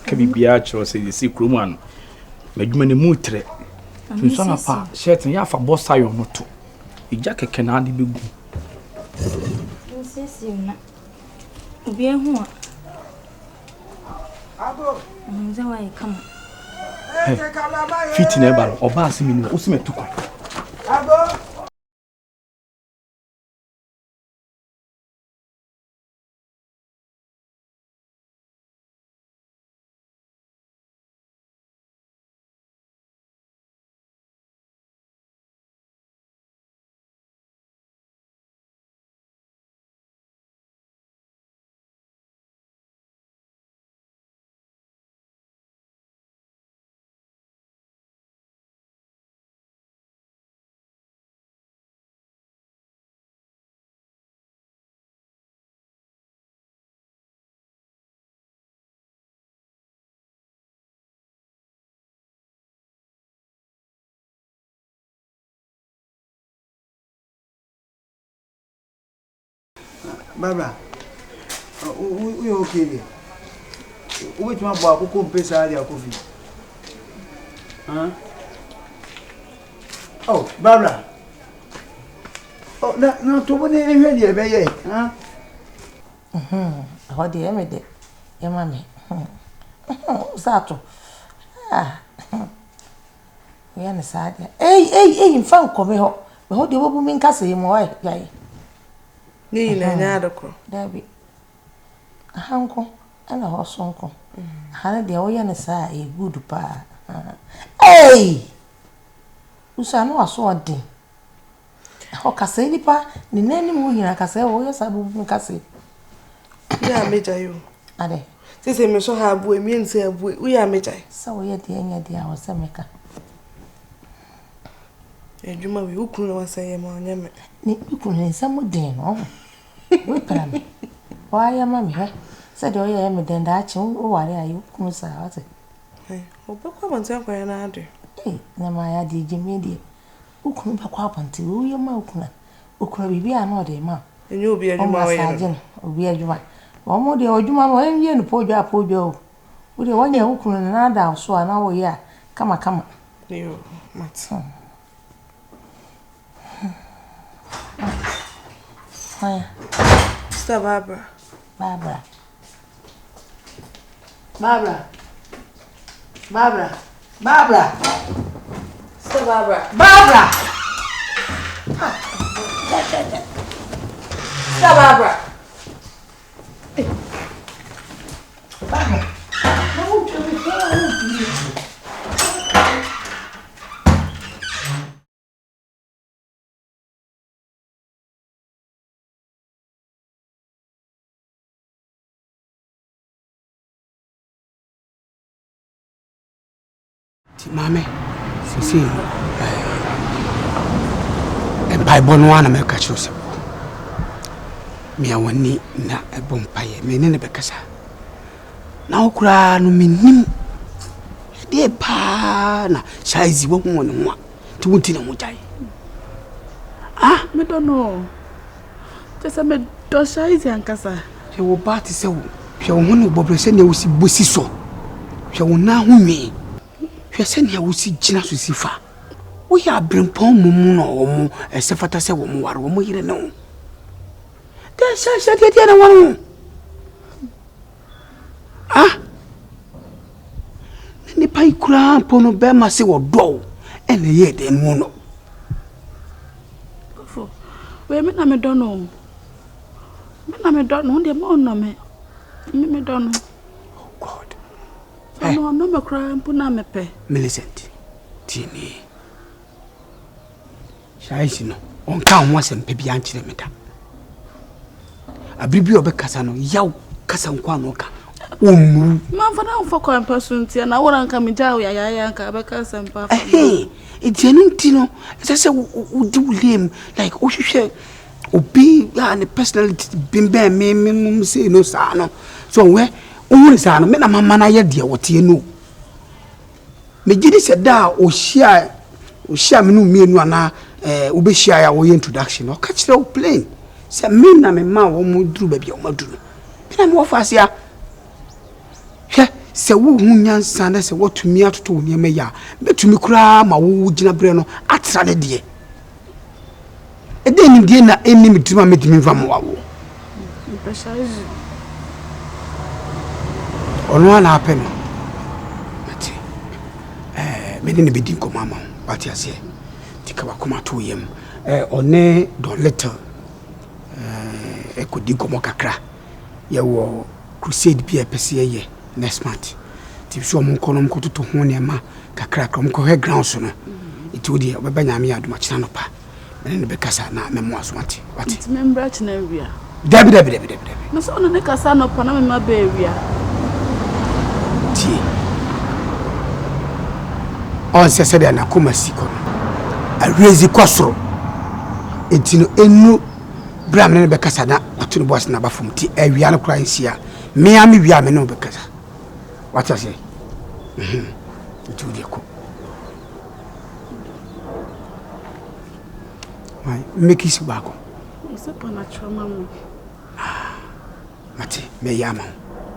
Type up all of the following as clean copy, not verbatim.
aka bibia cho say the secret one madwuma ne mutre nso na pa shirt ya fa boss ayo no to ija keke na ade begu sisi na obi ehu a abo nze wa ikama fit na ba oba asimi ni o sime tukwa abo Baba, we okay? Which one boy who come pay salary coffee? Huh? Oh, Barbara. Oh, no, to what they ready, baby, huh? What the emedy? Your mammy. Sato. Ah, we are sad. Hey, in front, come here. But how do you woman castle him away? Ni na nyadoko. Dabi. Ahanko ana hosonko. Hana de wo yana sa e good pa. Hey! Usa no aso odin. Ho kase nipa ni nani mu hina kase wo ya sabu kase. Ya meja yo. Ade. Sese me so ha abu emi nse abu. We ya meja. Sa wo ya de anya de a wo se meka. Ejuma we ukunu na wasaye ma onyame. Ni ukunu nsa modin no. We para me. Why am I here? Said oh yeah me den da chi wo ware ayi ukunu sa wate. Obekwa bonte kwa na ade. Na ma ya di jimedi. Ukunu bakwa abonte wo ye ma ukuna. Ukura bibi a na ode ma. Enye obi adwuma wo ye. Obi adwuma. Wo mo de adwuma mo enye no podwa o. Wo de wanya ukunu na da so na wo ye kama. Yo, mat. Hi. Sister Barbara. Barbara. Sister Barbara. Barbara. Sister Barbara. Barbara. No, to be fair. Mame, sisi Bible no ana meka chose. Me awani naebompaye me ne bekasa. Na okura no menim. De pa na size wo hu no ho. Ti wunti na mujai. Ah, Me don't know. Just me do size ankasa. She wo ba ti se wo. Hwe wo no bobre se ne wo si bosi so. Hwe wo na hu mi. Hwese ne awusi gina so sifa wo ya brempon mumu no omu esefata se wo mu ware wo mu yire no de sha de na wonu ah ni pai kura pono be ma se wo do ene ye de no no fo we me na me do no de mo no me do no. God. No, me cry mpuna mepe. Millicent. Tini. Shaisi no. On ka ho asem pe bia nkyere meda. Abribi obekasa no yaw kasa nkwa no ka. Omu. Man fa na mfa kwa mpasunti na wora nka meja ya nka abekasa mpa fa. Etienu ntino. Sese udi ulem like ohwehwe obi ya ne personality bimbe me say no sa no. So we Uri sana me na mama na ye de wote enu me gidi se da o hia me no mienu ana obehia ya wo introduction o ka kire o plain se me na me ma wo mu duru ba bia o maduru me na me wo fa sia hwe se wo hunyansa na se wotumi atoto niam ya betumi kura ma wo gina bre no atra ne de ede ni de na eni mitima metimi fa mo wawo ono na apeno mate me ni be din ko mama wati ase tika wakoma to yem one don little ekodi komo kakra ye wo crusade bi epese ye next month ti so mo nko no mko to ho ne ma kakra kra mko he ground so no iti odi obeba nyame adoma kina no pa me ne be kasa na me mo aso wati ti membra kina wia dabi no so no ne kasa no pa na me ma be wia ti on se se de na kuma siko a rezi kwasoro etino enu bra me ne be kasa na atu no boss na ba fom ti awia no kra nsia me ami wia me no be kasa what I say iti odi ko mai make isi bako ise pana trauma mo mate me yama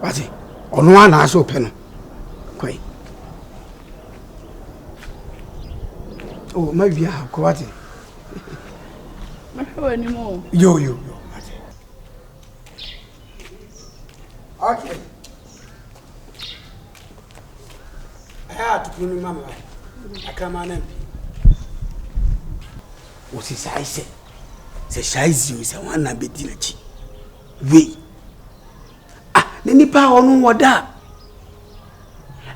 wati ono ana aso pe no kwai oh my via ko wati mahwa ni mo yo mate okay to kunu mama akama na o si sai se shaizi se wana bedina chi we ne nipa onu woda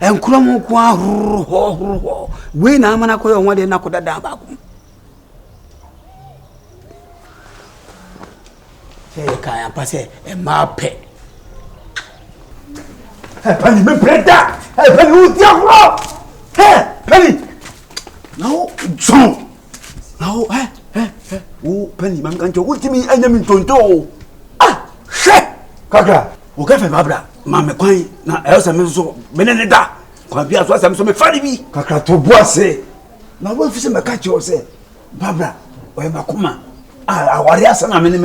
enkromo ko ahuru we na amana ko yo wode na ko dada ba ko se ka ya pase e ma pe Penny, me preta. Penny, who's your Penny. No, John. No, oh, Penny, man, can't you watch me? Enemy tonto. Ah, shit. Kaka, okay, Barbara. Mamma, quite now, else I'm so beneda. Quite be as well as some funny. Kaka to boise. Now, what if I catch you say, Barbara, or Makuma? Awari sana mene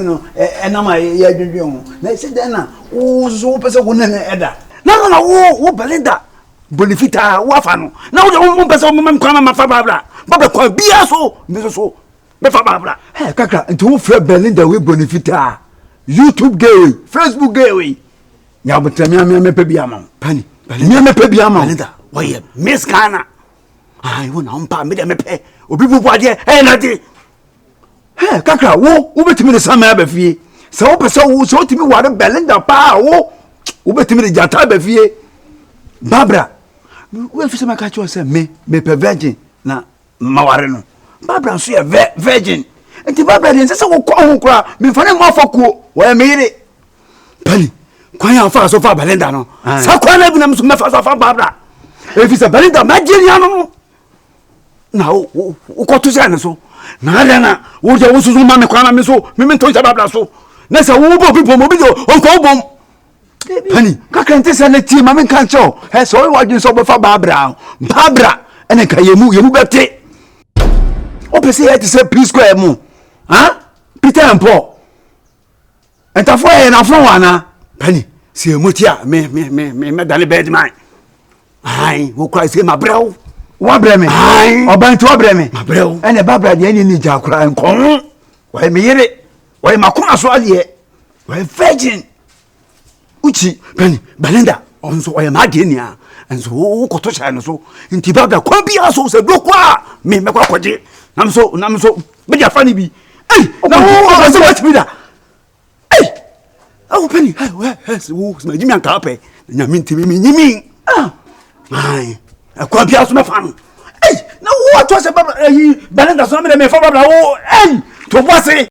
no enama ya dwedwe na se den na wo so pese wo ne eda na wo Belinda bonifita wo afa no na wo pese wo mam kwa ma fa babla kwa bia so me fa babla kaka nti wo fra Belinda we bonifita YouTube gay Facebook gay ya botami me pe bia mam pani Belinda me pe bia mam Belinda wo ye miss kana ai wo na umpa me de me pe obi bubu ade na di kakra wo betimi de sama ba fie se wo pese wo so timi ware Belinda pa wo betimi de jata ba fie Barbara wo fi se maka cho se me pe virgin na maware no Barbara so ye virgin enti Barbara de se wo ko ho kra me fa ne mo afakuo wo me yire pani kwan ya fa so fa Belinda no sa kwan na bi na me so me fa so fa Barbara e fi se Belinda ma jeni anu na wo ko to se na so na na wo je wo susu ma me kwa na me so me to Barbara so na se wo bo people mo bi do onko bom pani kakante se na ti ma me kan cho he so wo wadin so bo fa Barbara ene ka yemu bete o pese ye ti se please square mu Peter and Paul entafo ye na fon wana pani se motia me dale bed man ai wo kwa se ma brao wa breme oban to breme mabreo ene Barbara de ni jakura nkon wa me yire wa makoma so ade wa virgin uchi pani Belinda onso wa ma de nia enso wo koto cha no so nti Barbara kwa bia so se dokwa me mekwa kwaje namso be ja fani bi na wo so what me da pani wo ma jimi an ka pe nya mintimi mi nyimi ai akwa bia so me fa no na wo to se Barbara Belinda so me fa Barbara wo to boise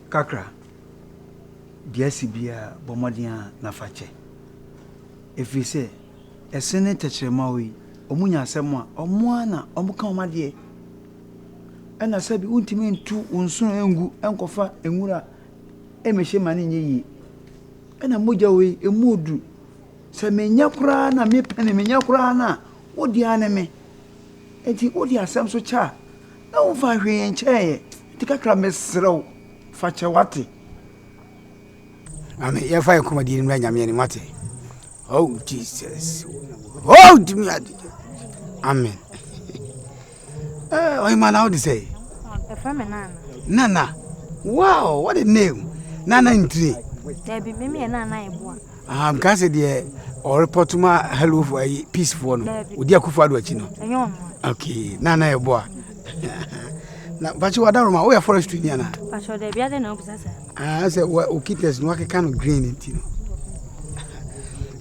kakra biasi bia bomodia na fache efise esene techrema wi omunya asem a omoa na omuka omade ena sabi untimi ntu unsun engu enkofa enwura emehye mane nyeyi ena moja we emudu se menya kura na me pene menya kura na odi ane me enti odi asem so cha na wo fa hwe enche enti kakra mesrew fa che wate ame ye fa yakuma di ni nyame ni mate oh Jesus oh dimi adi amen oh man how to say Nana wow what a name Nana Ntri there be me Nana Eboa can say the or report to my hello for a peaceful no odi akufo ado achi no okay Nana Eboa na but you are we are forestry ni na but so there be ade na obisa I say o kittens no aka kind of green ntino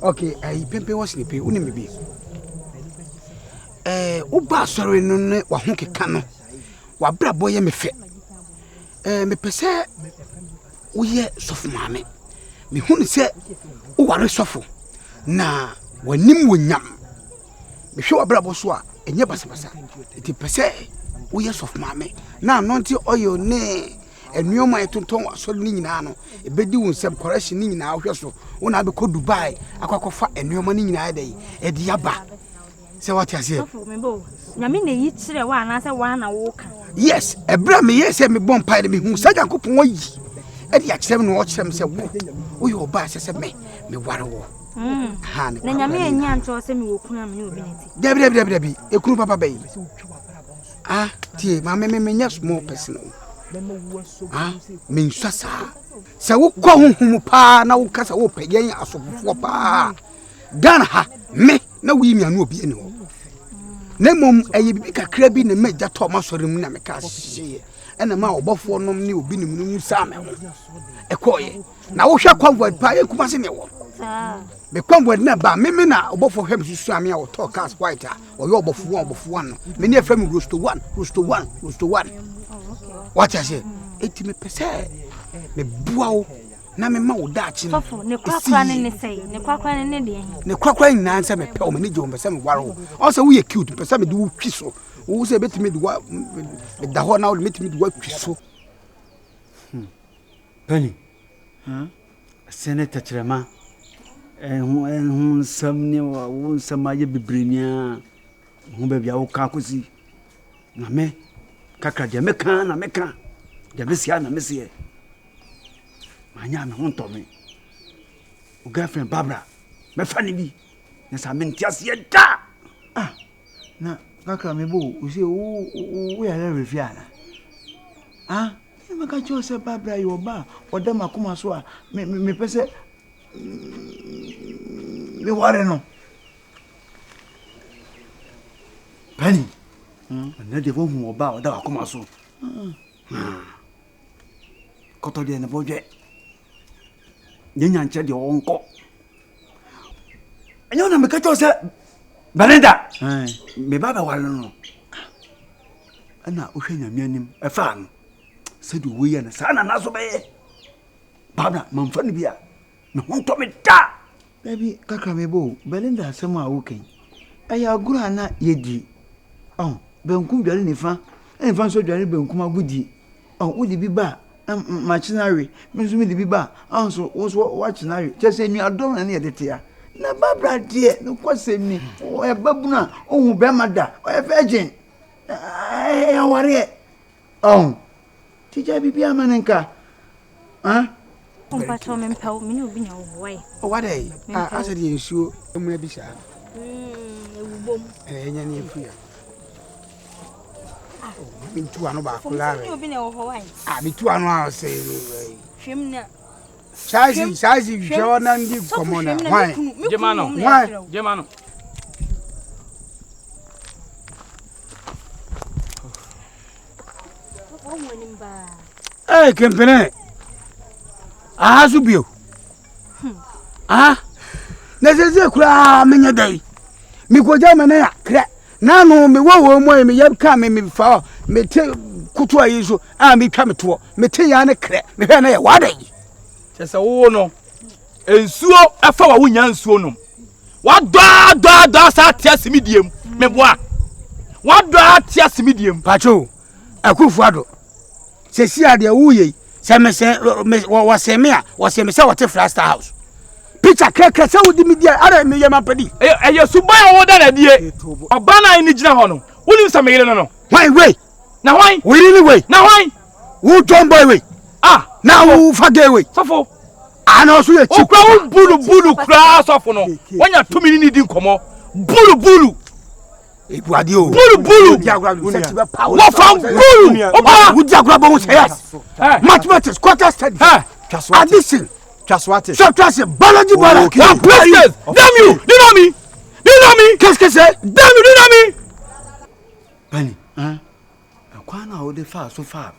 okay I pempe was ni pe uni me bi uba sori no ne wa ho keka no wa bra boye me fe me pese wo ye sofu maame me hunu se wo ware sofu na wanim wonyam me hwe wa bra bo so a enye basabasa eti pese wo ye sofu maame na no nti oyo ne enuoma etonton asori ni nyina no ebedi wo nsem correction ni nyina ahwe so wo na be ko Dubai akwakofa enuoma ni nyina ade e di aba se what you say sofu me bo nyame na yi kire wa na se wa na wo ka yes ebra me yes me bon pai de me hu saja kopon yi e di akyerem no o kyerem se wo yo ba se me ware wo ha na nyame anya nto se me wo kuna me obi neti debi ekunu papa bayi tie ma me nya small person me nsasa se wo ko honhum pa na wo kasa wo pagyan asofofo pa Ghana ha me na wo yimi anu obi eni ho na mom ayi bibi kakra bi na magya to masori mu na me ka hye ena ma obofo nom ne obi nim no musa me ho ekoye na wo hwa convoy pa e kuma se ne wo me convoy na ba me na obofo hwem susu ame a wo to cars white a wo yo obofo no me ne afra me rosto 1 what I say eti me pese me buawo na me ma wo daachi no sofu ne kwakwa ne sei ne kwakwa ne de ne kwakwa ni na nsa me pe o me ne je o me se me ware wo o se wo ye cute pese me de wo twi so wo se betimi de wa me da ho na wo metimi de wa twi so Penny Senator Trema hun samne wa won samaye bibrinia hu ba bia wo ka kosi na me kakra de me kan na me kan de me sia na me sia manya me honto me o girlfriend Barbara me fani bi na sa me ntiase da na kakra me bo o se o ya le refiana me ka cho se Barbara yo ba o da makoma so a me pese me ware no Penny na de vo hu oba o da makoma so koto de na boje nyanyanche de onko enyo na me ka cho se Belinda me baba wale no ana o hwe nyame anim e fa no se de wo ye na sa na so be baba mamfa ni bia me ho to me da baby kakra me bo Belinda asema wo ken aya agura na yedi benkum dware ni fa enfa so dware benkum agudi wo di bi ba machinary menzo me di bi ba so wo machinary chese nyu adom na ye dete ya na Barbara die no kwasemi o e babuna ohun be mada o e virgin ya ware tija bibi amanenka Ompa to me mpa me ne obi nya wo wai o wade asa de nsuo emuna bi sha ewubom enya ne afia bintu anu ba kulare obi ne wo wai bintu anu a se hwem na Shazi Jona ndi komona why Gemano kempene azubio na zeze kura menya dai mi koja mena ya kre na no me wo mo me yab ka me fa me te kutu ayi so me twa me to me te ya ne kre me hwe na ya wadai chese wo no ensuo afa wa wonya nsuo no wadwa sa tia simidiem me boa wadwa tia simidiem pacho akufu ado sesi ade wuye se me se wo se me a wo se me se wo te Flaster House picture keke se wodi media ara me yema pedi eye suban wo da na die obana ni gina ho no woni nsa me yele no why we na why we really we na why wo John boy we na wo fage we sofo ana so ye chi okra wo bulu kra sofo no wonya tumi ni di nkomo bulu ebuade o bulu wo fam bulu oba wo diagura bo say yes mathematics quarter study addition Kaswate subtraction biology voilà damn you do you know me qu'est-ce que c'est damn you do you know me Bani kwa na o de fa so fa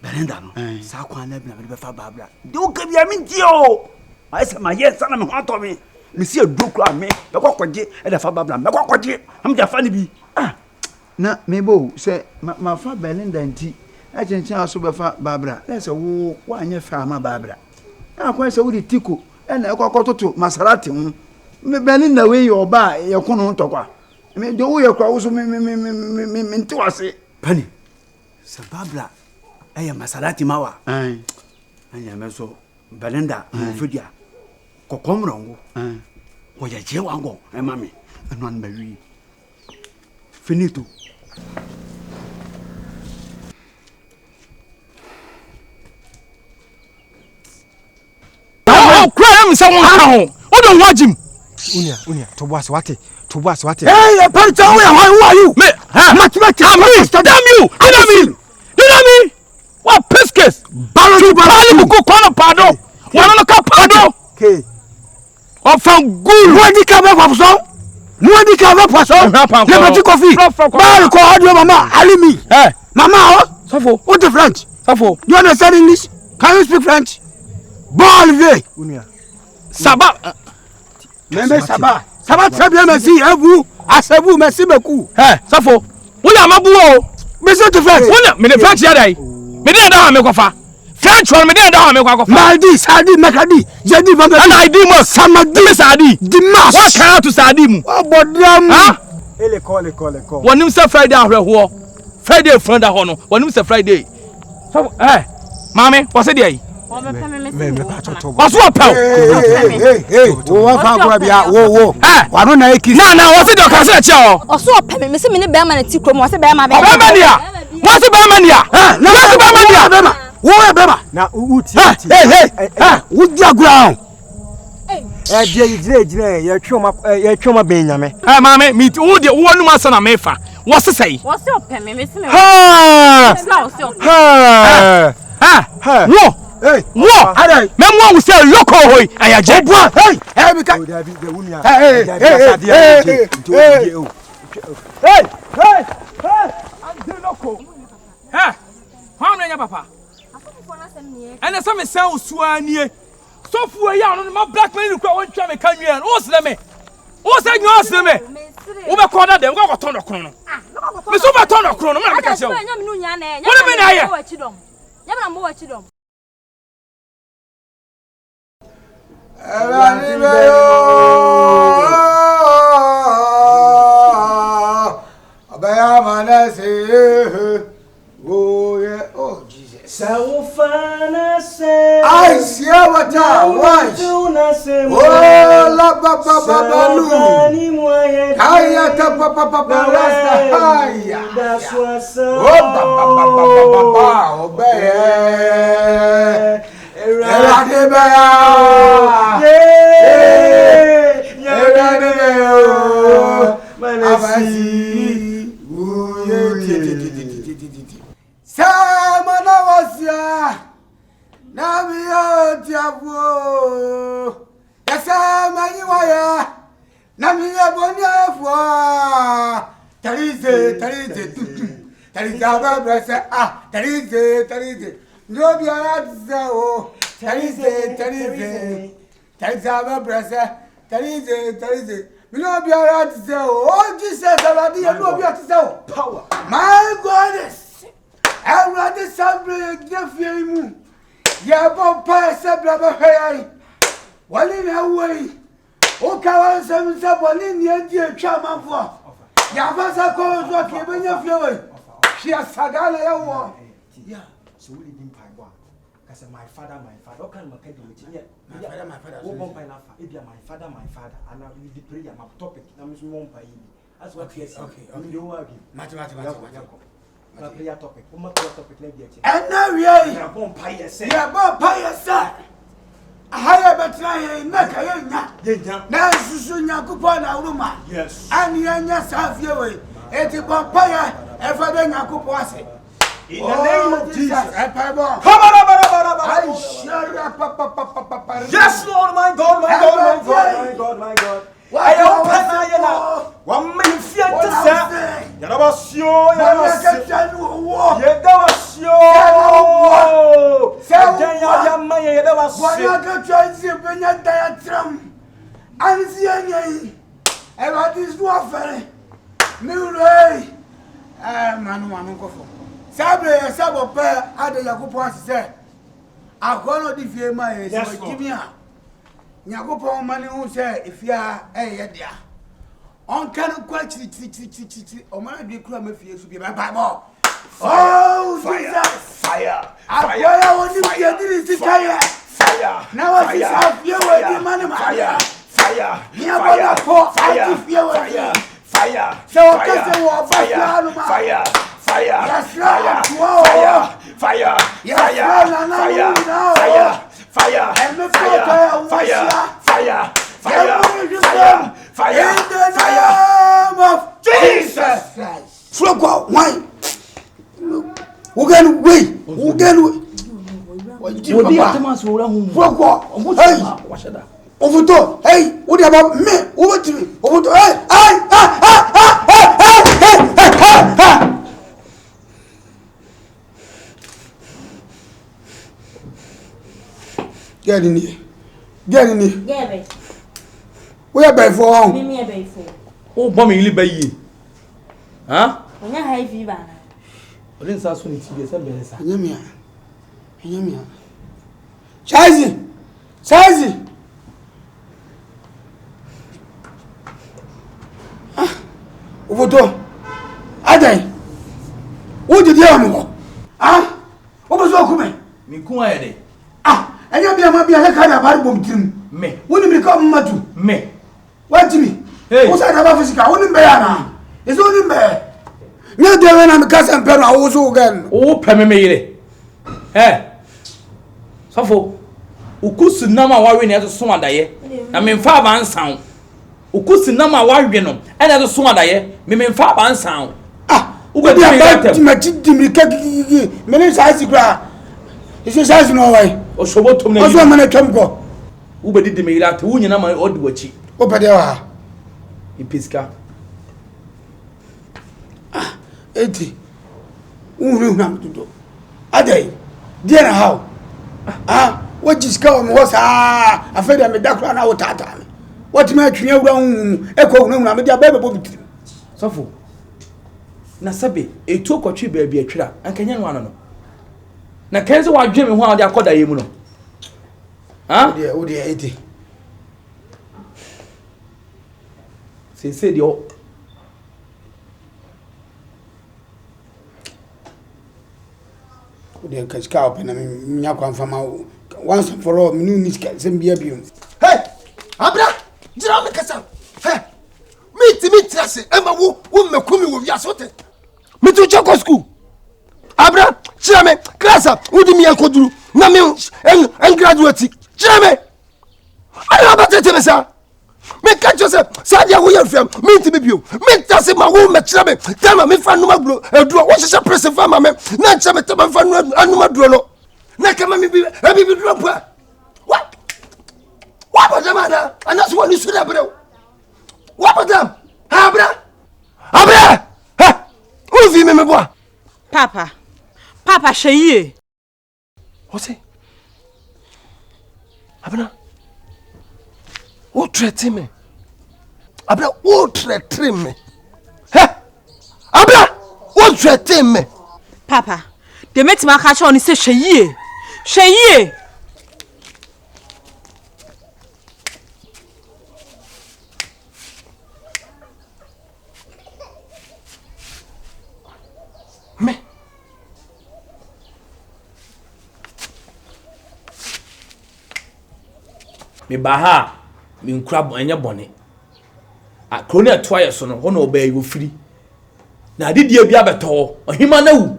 Belinda no sa kwa na bi na be fa babla de o ka bia mi o ai se ma yes na me ho to me si edokura me be kokwaje e da fa babla me kokwaje am ja fa ni bi na mebo se ma fa Belinda nti a chenchen aso be fa babla na se wo anye fa ma babla na kwa se wo di tiko e na ekokototo maserati hu me Belinda we yo ba ye kunu ntokwa me de wo ye kwa wo so me nti wase Bani se babla e maserati mawa anya me so Belinda mo fedia kokomrongo wo ya je wango e mami anu an bawi finito cry am say won ka ho o don wajim unia to boss wate hey panta we who are you me mathematics damn you you know me what piskes biology buku kono pado wana no ka pado okay o fan guru wadi ka be poso le petit coffee bal ko audio mama alimi mama safo what the French safo do you understand English can you speak French bon levé unia saba même ça va très bien merci à vous merci beaucoup safo wona mabu o monsieur de French wona me de French ya dai me de da me kofa French one me de da me kofa mardi samedi mercredi jeudi vendredi and I do most samedi sadi dimanche what can to sadi mu bodam ele call wonim say Friday ahweho Friday friend da ho no wonim say Friday so mama what's it dey waso apel wo fa ko bia wo wano na ekisi na what's it dey ka say che o oso opeme me se me ne be ma na ti krom wo se be ma be be mania what's be mania na what's be mania wo e be ma na uti wo diagura jire ye twoma ben nyame mama me wo de wo numa sana me fa wo se sei wo se opeme me se me wo Hey, memwa wo say local hoy ayaje boy hey me ka ande local how many papa and some me say usuanie sofu ya no ma blackmail ni kwa won twa me kanwe no se me o se nyo se me wo be ko da dem ko to no krono no me so be to no krono no me ka se wo me na ye nyama mo wachidom Abaya manase oh yeah oh Jesus Saufana se I see what I want oh la baba lu kaya ta papa rasta haya oh baba obeye erade baya erade baya manasi Samana wasia namiyo tiabu Yasama niwaya namiyo bonyafwa Tarize tutu Tarize ababrasa tarize Ndobi ayatze o Tarize ababrasa tarize Ndobi ayatze o oh Jesus aladi ndobi ayatze o power my goodness Everybody celebrate the film. Ya papa celebrate hey. Wali na way. O kawa semsa boni ni edi etwa manfo. Ya fasa ko zo ke benya fiewe. Shi asagala ya wo. ya so we dim pai gwa ka say my father. What kind of do it? My father. Who bomb my father. And I will the prayer, my topic. I'm just one pay. That's what he said. Okay. You are Mathematics. My prayer topic. My prayer topic. And now we are. You are born pay, sir. You are born pay, sir. Higher but now Susunya Kupana Ruma. Yes. And Yanya Safi, Etipaya, Ever Yakupasi. In the name of Jesus. Come on, yes, Lord, my God. I open my eyes. 1 minute fear to say. Yadabasio. Sabre sabo pe ade yakopon se akono di fie ma e so kimia yakopon mani hu se ifia ye dia on kan kwa chiri o ma de kura ma fie su bi ba bo oh fire akoya woni fie diri si kaya Fire. na wa si sa fie we di mani ma Fire. Nia bona po ati fie we Fire. Se o kase wo fire. Yes, fire. In the name of Jesus Christ. Flogo, why? Who can wait? Ovuto, hey, what about me? Ovuto, hey. Get in here. Get me. We are by for. Me by for. Oh, mommy, you by ye. Huh? Onya high fever. Odin sa so ni ti be se be sa. Nyamia. Chazi. Ovoto. Adai. Wo did you am? Wo be so kume? Mi ku aye de. Anya bia ma bia ka na bar bom tirim. Me. Woni mi ka mmatu. Me. What me? Hey. Wo sa na ba physical. Woni mbe ya na. Is woni mbe. Nya de we na mi ka sem pe na wo so gan. O pe me yire. Sofo. Ukusu nam a wawe na so adaye. Na me mfa ba nsan. Ukusu nam a wawe no. E na so adaye. Me mfa ba nsan. Ugo dia ba ti ma ti dimi ka gigi. Me ni sa sikra. Isi sa no wai. Oshobo tom na yi. Oso ma na twam ko. Ubedi de me yire ate wo nyina ma odi wachi. O pede wa. Ipiska. Eti. Unu nam tudo. Adai. Dia na how? What is come was afraid I made that crown out tata. What make you wrong? Echo no na me dia baby bobi. Sofo. Na sabe e to kwatwe baabi atwira ankanya no ano no. Na kenze wa dwe me ho a de akoda ye mu no. Wo dia eti. Se de o. Wo dia kashika open na me nya kwanfama once and for all me no need sem bia biom. Hey! Abra! Jira me kasa. Hey! Me trase ema wo mekumi wo wiase wote. Me tu choko school. Abra, jira me class up. Wo di mi enkoduru. Na me en graduate. Jira me. Ara abatete me sa. Me catch yourself. Sadia wo yer fam. Me nti me bio. Me trase ma wo me jira me. Tama me fa numa duro. Eduro wo hye press fa ma me. Na ncha me tama fa numa duro no. Na kama mi bi duro pa. What about them, Anna? And that's what you should have bro. What about them? Abra! Ha! Who is me, boy? Papa, Shaye. What's it? Abra, what threaten me? Abra, what threaten me? Ha! Abra, what threaten me? Papa, they make my catch on. He say Shaye. Me. me ba ha me nkura enye bone a krone Twi so no ho no oba yi ofiri na adidie bi abeto ohima na wu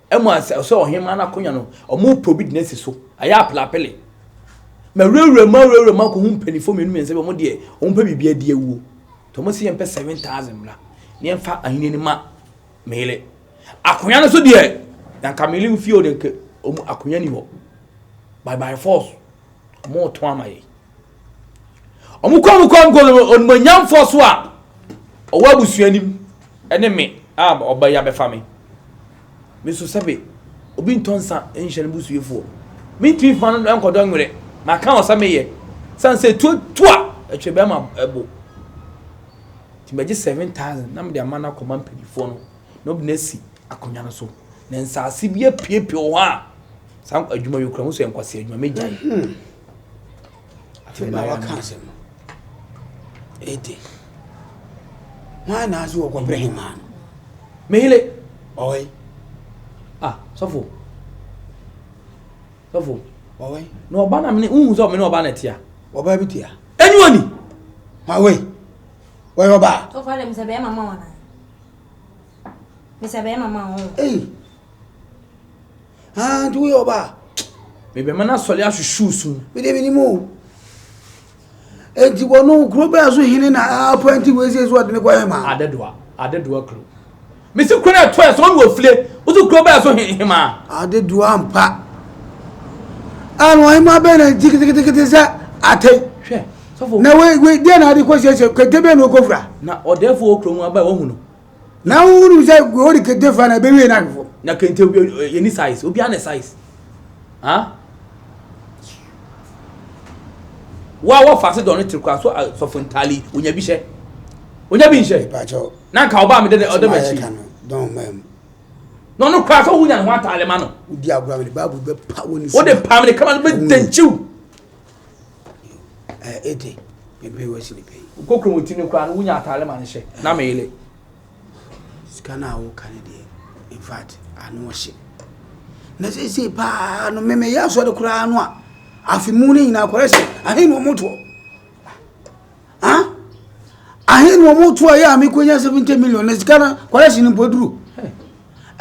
emu ase so ohima na konya no omo probidness so aya aplapele ma rewre ma ko hu mpanifo menu mense be mo de omo pa bibia de awuo to mo se yempe 7000 mla ne emfa ahine ni ma mele akonya no so de dan kameli mfio de nke omo akonya ni ho by force mo to amaye omo ko on manyam force a owa busuanim ene me obaya be fa me so sabe obi ntonsa enhye ne busuefo me twi fa no enkodo nwere maka o sameye sanse tu atwebe ma ebo timbaje 7000 na me de amana command pedifo no bi na si akonya no so na nsase bi apiepie ho a san adwuma yokura mo so enkwase adwuma megyan afeba wa kansem ede na azu ko brehima mehile oi sofo oi no oba na me so me no oba na tia oba bitia anyone we oba so fale msebe mama wana msebe mama tu oba me be mana sole ahwehwu su me de minimo enti wono groba aso hine na appointi wezi zo de ne kwa hema adedoa kro me se kro na Twi so wo fle uzu groba aso hema adedoa ampa anu hema be na tikiti za atay hwe sofo na we dia na ade kwese kwetebe no kofra na odefo okro mu aba wo hu no na wuru se gori kedefa na be we na kofo na kente any size obi an size wa fase don trikwa so fontali onya bi nche pacho na ka oba me de odomachi don mem no kwa so wunya no atale ma no udi agura me babu be pa woni o de pam ne kama be danchiu ede me be wasi ni pe kokro motini kwa no wunya atale ma ne hye na mele skana wo kanede in fact anu hye na se pa no me ya so de kura anu a afimu ni na kwese ahin wo moto ahin wo moto ya mi konya 70 million na skana kwese ni poduru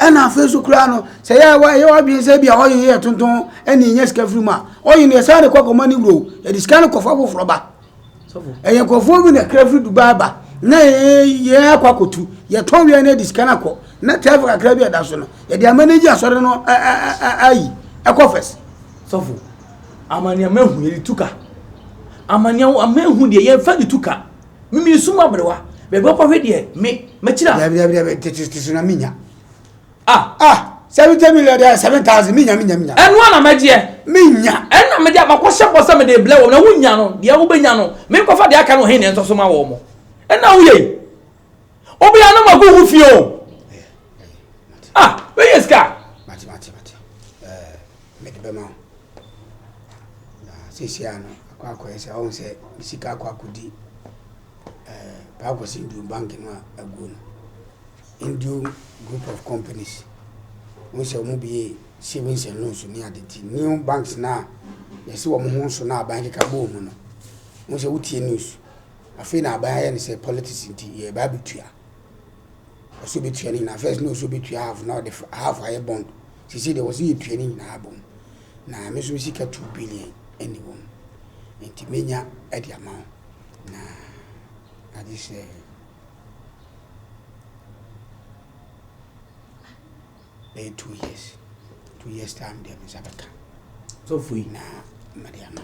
ena afesu kura no se ya wa bi se bia oyi ye tonton eni nya sika frima oyi ne sa ne kwakoma ni bro e diskana kofa foforo ba sofo eye kofo bi na krafri duba ba na ye akwakotu ye tonwe na diskana ko na tafu kakra bi adaso no ye dia manage asore no ayi ekofes sofo amania mehu ye tuka amania amehu de ye fa de tuka mimi suma brewa be bo hwe de me machira ya titi na minya 70 million 7000 minya enu na meje minya enu meje abakwose bosa me de ble wo na wunya no de wo benya no me kofa de aka no he ne ntoso ma wo mo ena wo ye obi anu magu hu fio we yeska mati me de bema sisi ano akwa ese on se sika akwa kudi pa ko sindu bank no agu Indu group of companies. We say mo be savings and loans ni aditi. New banks na yes wo mo ho so na bank ka bo mu no. We say utie news. Afi na ban ya ni say politics nti ye ba bitua. So bitua ni na first no so bitua have now the half high bond. See there was you training na abom. Na me so sika 2 billion anyway. Nti menya e di amount. Na adi say 2 years. 2 years time there is abaka. So free na Mariama.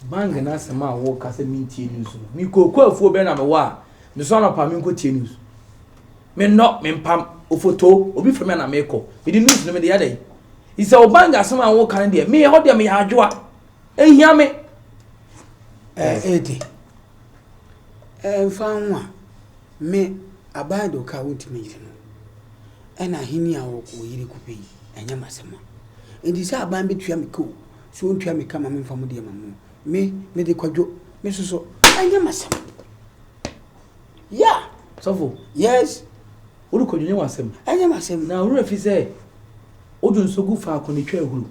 Bang na sema wo kase mintie news. Mi kokko afuo be na me wa. Me so na pa mi nko tie news. Me no me mpam ofoto obi frame na me ko. Me di news no me de yadai. Isa obanga sema wo kan de me ho de me adwoa. Ehia me. Edi. Fanwa me abado ka wutimi yino. Ena hini a wo yiri kupe enya masema enti sa aban betua me ko so ontua me kama me mfamu de mamu me de kwadwo me soso enya masema ya sofo yes uru kwadwo nya wasem enya masema na uru afi say odu nsogu fa ko ne twa ehuru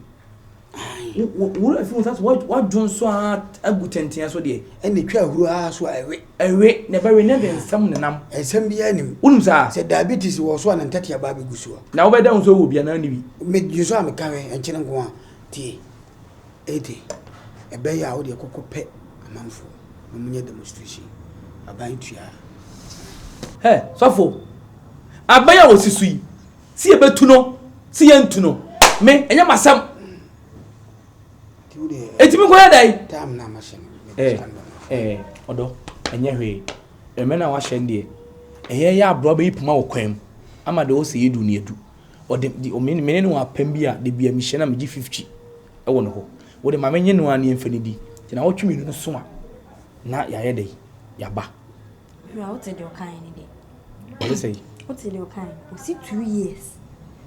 Wura fi mo what dun so agu tenten so de ene twa huru a so ewe ne ba we ne de nsam ne nam ensam bia anim unum sa se diabetes wo so na ntati aba be guso na wo be da so wo bia na ni bi me juso am ka we enchene nko a tie ete ebe ya wo de kokopɛ amanfo no munye demonstration aban tua sofo abaya osisu yi si ebetu no si yentu no me enya masam etimi ko yadai tam na masem odo enye hwe eme na wa hyende ya abro ba yipuma wo kwam ama de wo se yedu ne edu ode o me no apam bi a de bia mi hye na me gi 50 ewo no ho wo de ma menye no an yemfa ni di na wo twemi no so a na ya ye dai ya ba what did you kind of what you say? What did you kind? Was it 2 years?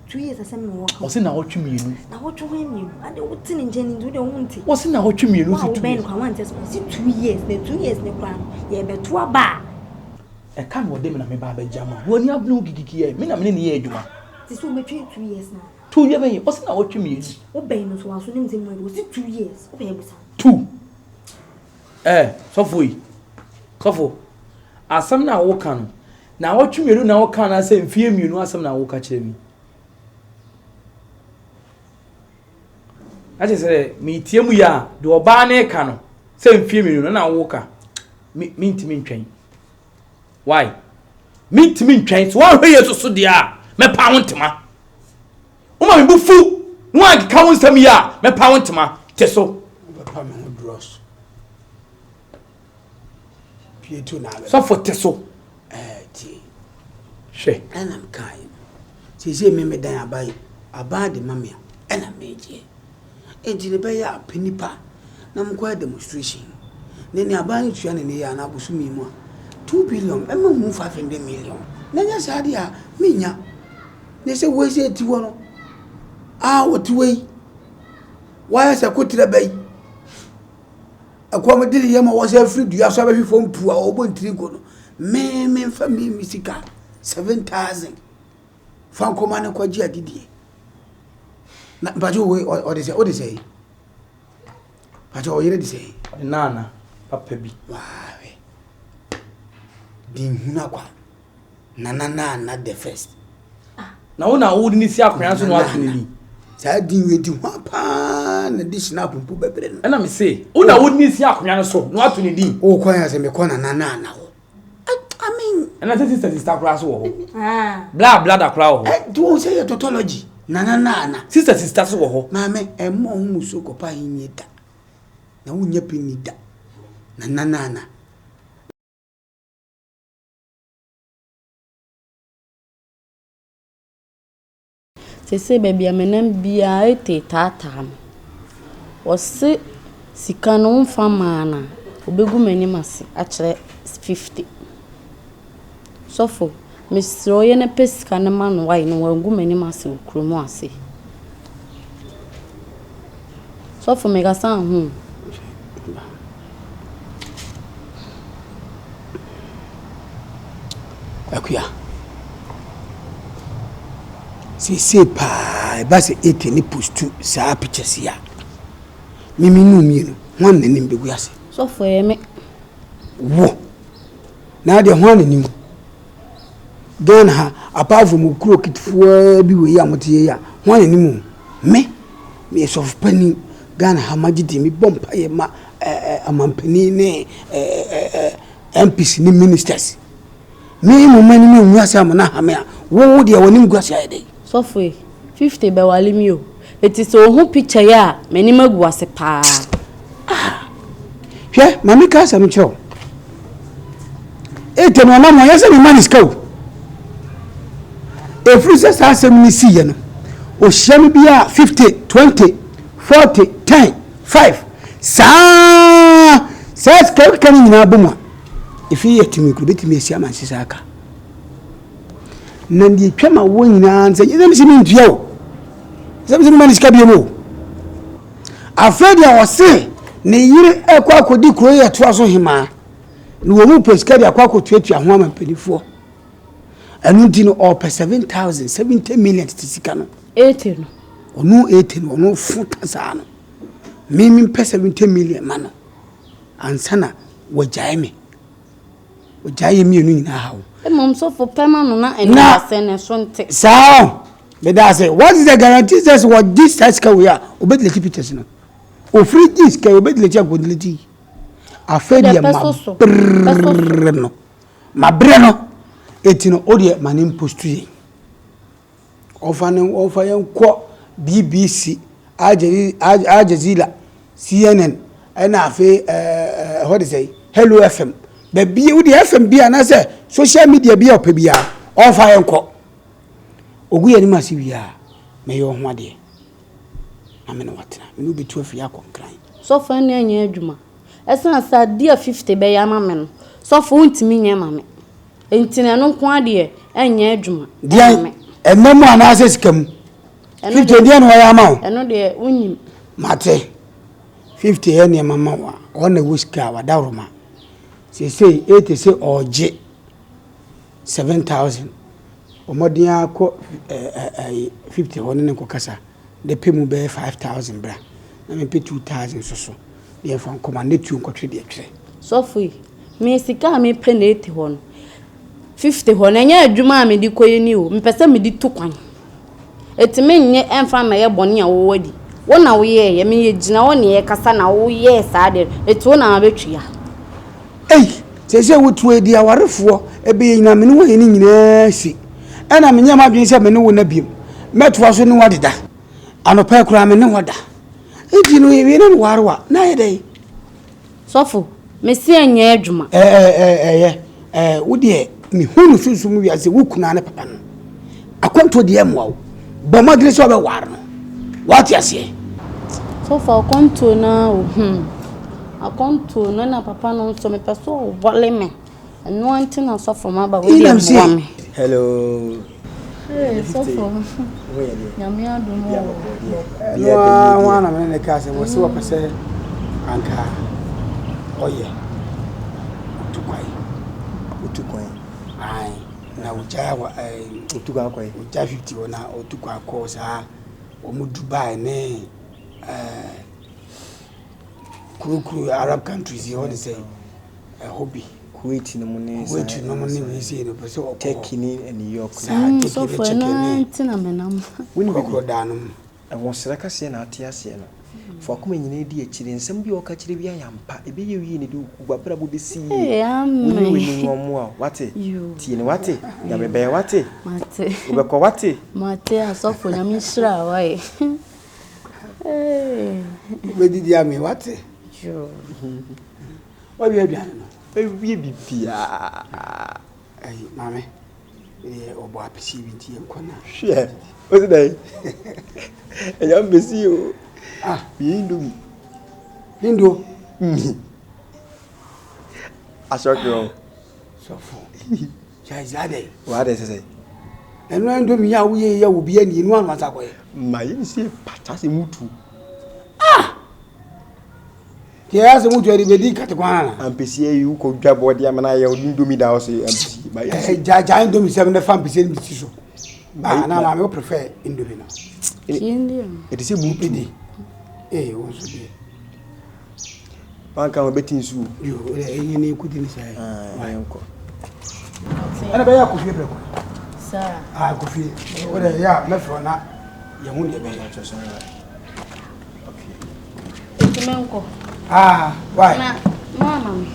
2 years I said me work. Was it now what you mean? Now what you mean? And the what in Jenny do the one thing. Was it now what you mean? Was it 2 years? Was it 2 years? The 2 years the plan. Yeah, but 2 bar. I can't what them na me ba jama. When you have no gigi me na me ni eduma. This will be 2 years now. 2 years. Was it now what you mean? Obey no so was nim them was it 2 years? Obey busa. 2. Sofo. Asam na wo kan. Na wo twemienu na wo kan na se mfie mienu asam na wo ka kire mi. Aje se mi tie mu ya de oba na ka no se mfie mienu na wo ka. Mi ntimi ntwen. Why? Mi ntimi ntwen so wo hwe yeso so dia me pa wo ntema. Wo ma mi bu fu. No ag ka wo nsam ya me pa wo ntema. Te so. Papa me ho dross. Pieto na. So for te so. She and I'm kind. She me dan abai abade mamia and I'm meje. Ejire be ya penipa na mkwa demonstration. Nene abai tua ne ya na busumi mu 2 billion e mu 500 million. Nanya sade a menya. Ne se we se ti wono. What way? Why is a kutira bay? Akwa mediri yama was free do you so be from pu a obontrigo no. Me fa me misika 7,000 fan komane kwaji adidie na bajo we o de say bajo o yere de say nana papa bi wawe din huna kwa nana the first na wo na wo ni si akwan so no atuni ni sa din we di ho pa na di snap mpu bebre no na me say wo na wo ni si akwan so no atuni din o kwan ya se me kona nana wo I mean, and I think sister class wo blah da kra wo do say tautology nana sister so wo mama emmo hu so ko pa hinye da na wunya pini da nana se baby amenam bia ete tata wose sika no mfa maana obegu mani mase a kire 50 sofo misro ye na pesika na manu wai no wangu mani mase okromu ase sofo mega san akuya se pa ba se ete ni postu sa pictures ya mimi nu mienu hwan na nim begu ase sofo ye me wo na de hwan na nim Ghana ha apart from kuro kitfo bi we ya motie ya hwan na nim me sof pani Ghana ha magidi mi bompa ye ma amampani ne MPs ni ministers me mo mani me nwu ase amana ha me a wo de wonim gu ase ayede sofo 50 be wale mi o eti so hu picture ya mani magu ase pa hwe mami ka asa no chiro ete no na mo yese me man is cow every say asem ni si ye no o hyem bia 50 20 40 10 5 sa kan nyina boma ifi yetimi ku betimi esi amansi saka nandi twema wo nyina nse yezem si mintua o yezem si man ska biemo afredi a wose ne yire ekwa akodi kuro ye to aso hima no wo mu peskadi akwa akotuatua ho amampanifo anu di no all per 7,000 70 million tisika no 80 no onu 80 no onu futa sa no me pesa 70 million man ansana wagyae me wagyae me enu nyina hawo mom so for permanent na ene so nte sao me da say what is the guarantee that what this tax can we are obedile pictures no o free this can obedile check quality afedi no ma bre no etino odi ma ne postu yi ofa yan ko BBC Al Jazeera CNN na afi what is say Hello FM be bi udi FM bi na say social media bi opa bia ofa yan ko ogu ya ni masi bia me yo ho ade amene watena me no betu afi akonkran so fa na anya adwuma esa sa dia 50 be ya mame no so fa untimi nya mame entina no nko ade anya adwuma dia enemu anase sikam 50 dia no ya ma eno de unyim mate 50 ya ne mama wa ona wuska wa dawroma say 80 say oje 7000 omodin akọ 50 won ne ko kasa de pemu be 5000 bra na me pe 2000 so de fa nkoma ne tu nkotwe de twere so fui me sika me pe na 80 ho no 50 ho na nya adwuma me di koye ni o me pese me di tu kwan etime nye emfa na ye bone a wo wadi wona wo ye me ye gina wona ye kasa na wo ye sa de etu na abetwia sese wotu edi awarefo ebe nyina me ne wo ni nyina si ana me nyama dwen se me ne wo na biem metwa so ne wadeda anopa kura me ne wada enti no ye ne warwa na ye dai sofo me si anya adwuma wode me hunu susum wi ase wukuna ne papa no akwanto de emwa bo magre so be war no what you say sofo akwanto na akonto na papa no so me peso wole me eno anti na sofo ma ba we dey me hello sofo nyame adumo wana me ne ka se wo se wo pese anka oye utukwai ai na uja wa utukwai kwai uja 50 ona utukwai ko sa o mu Dubai ne kuru Arab countries you want to say a hobby Kuwait no money we say no so Turkey and New York so for na tina menam we no go danum e won seraka se na ate ase no for akoma nyina di akire nsem bi o ka kire bi ayampa ebe ye wi ne di gbabra bo besi amen we ni omo a wate tie ne wate ya bebe wate mate obekọ wate mate asofo nyame hira wai we di ame wate yo o bi aduan no ewie bibia ai mame obo apesi bi tie nkona hwe o se dai eya mbesi o Hindu asokyo sofo chaizade wa de sese eno ndo mi ya wuye ya obi ani enu anu asakoye ma yin se pata se mutu ke ya se mutu eri bedi katekwana ampesi e yu ko dwa body amana ya ndo mi da o se ampesi ba ya ja ndo mi se na fa ampesi mi ti so ba na ma me prefer indomie no kindia e de se mutu di won so bi banka betin su yo enye ne kudi ni sai ayanko ana ba ya ko fie breko sa ko fie ora ya me fro na ya hu ne be ya cho so okay timenko why na mama mi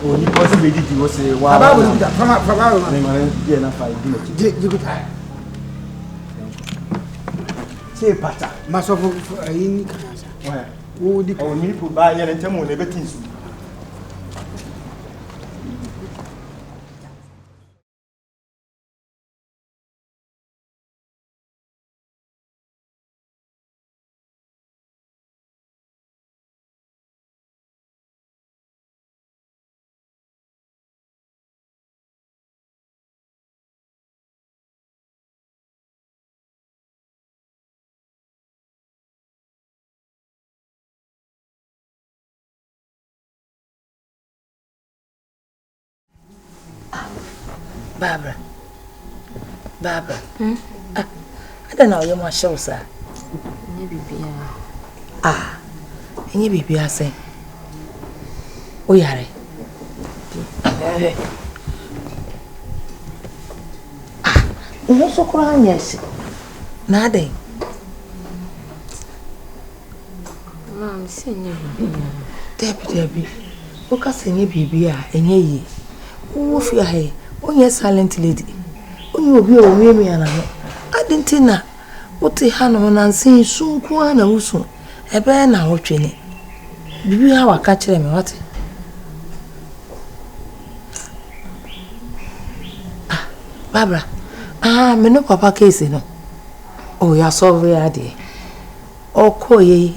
o ni ko se be di wo se wa baba wo ni da fama ni ma ye na fa di je ko ta se pata masofo yin kana sa wo di o ni pu ba ye ntemu ne betin su Barbara. I don't know, you must show, sir. maybe Enye bibi ase. O yare. Uno so kura nyesi. Na de. Mom, senye. Debi. O ka senye bibi a enye yi. Wo fi ahe. Onye silent lady. Onye obi o wi mi ana no. Adentina. Wote ha no na nsin sunku ana wusu. Ebe na wotwe ni. Bibi ha waka kire me wate. Barbara. Me no papa case no. Oh, ya solve ya de. Okoye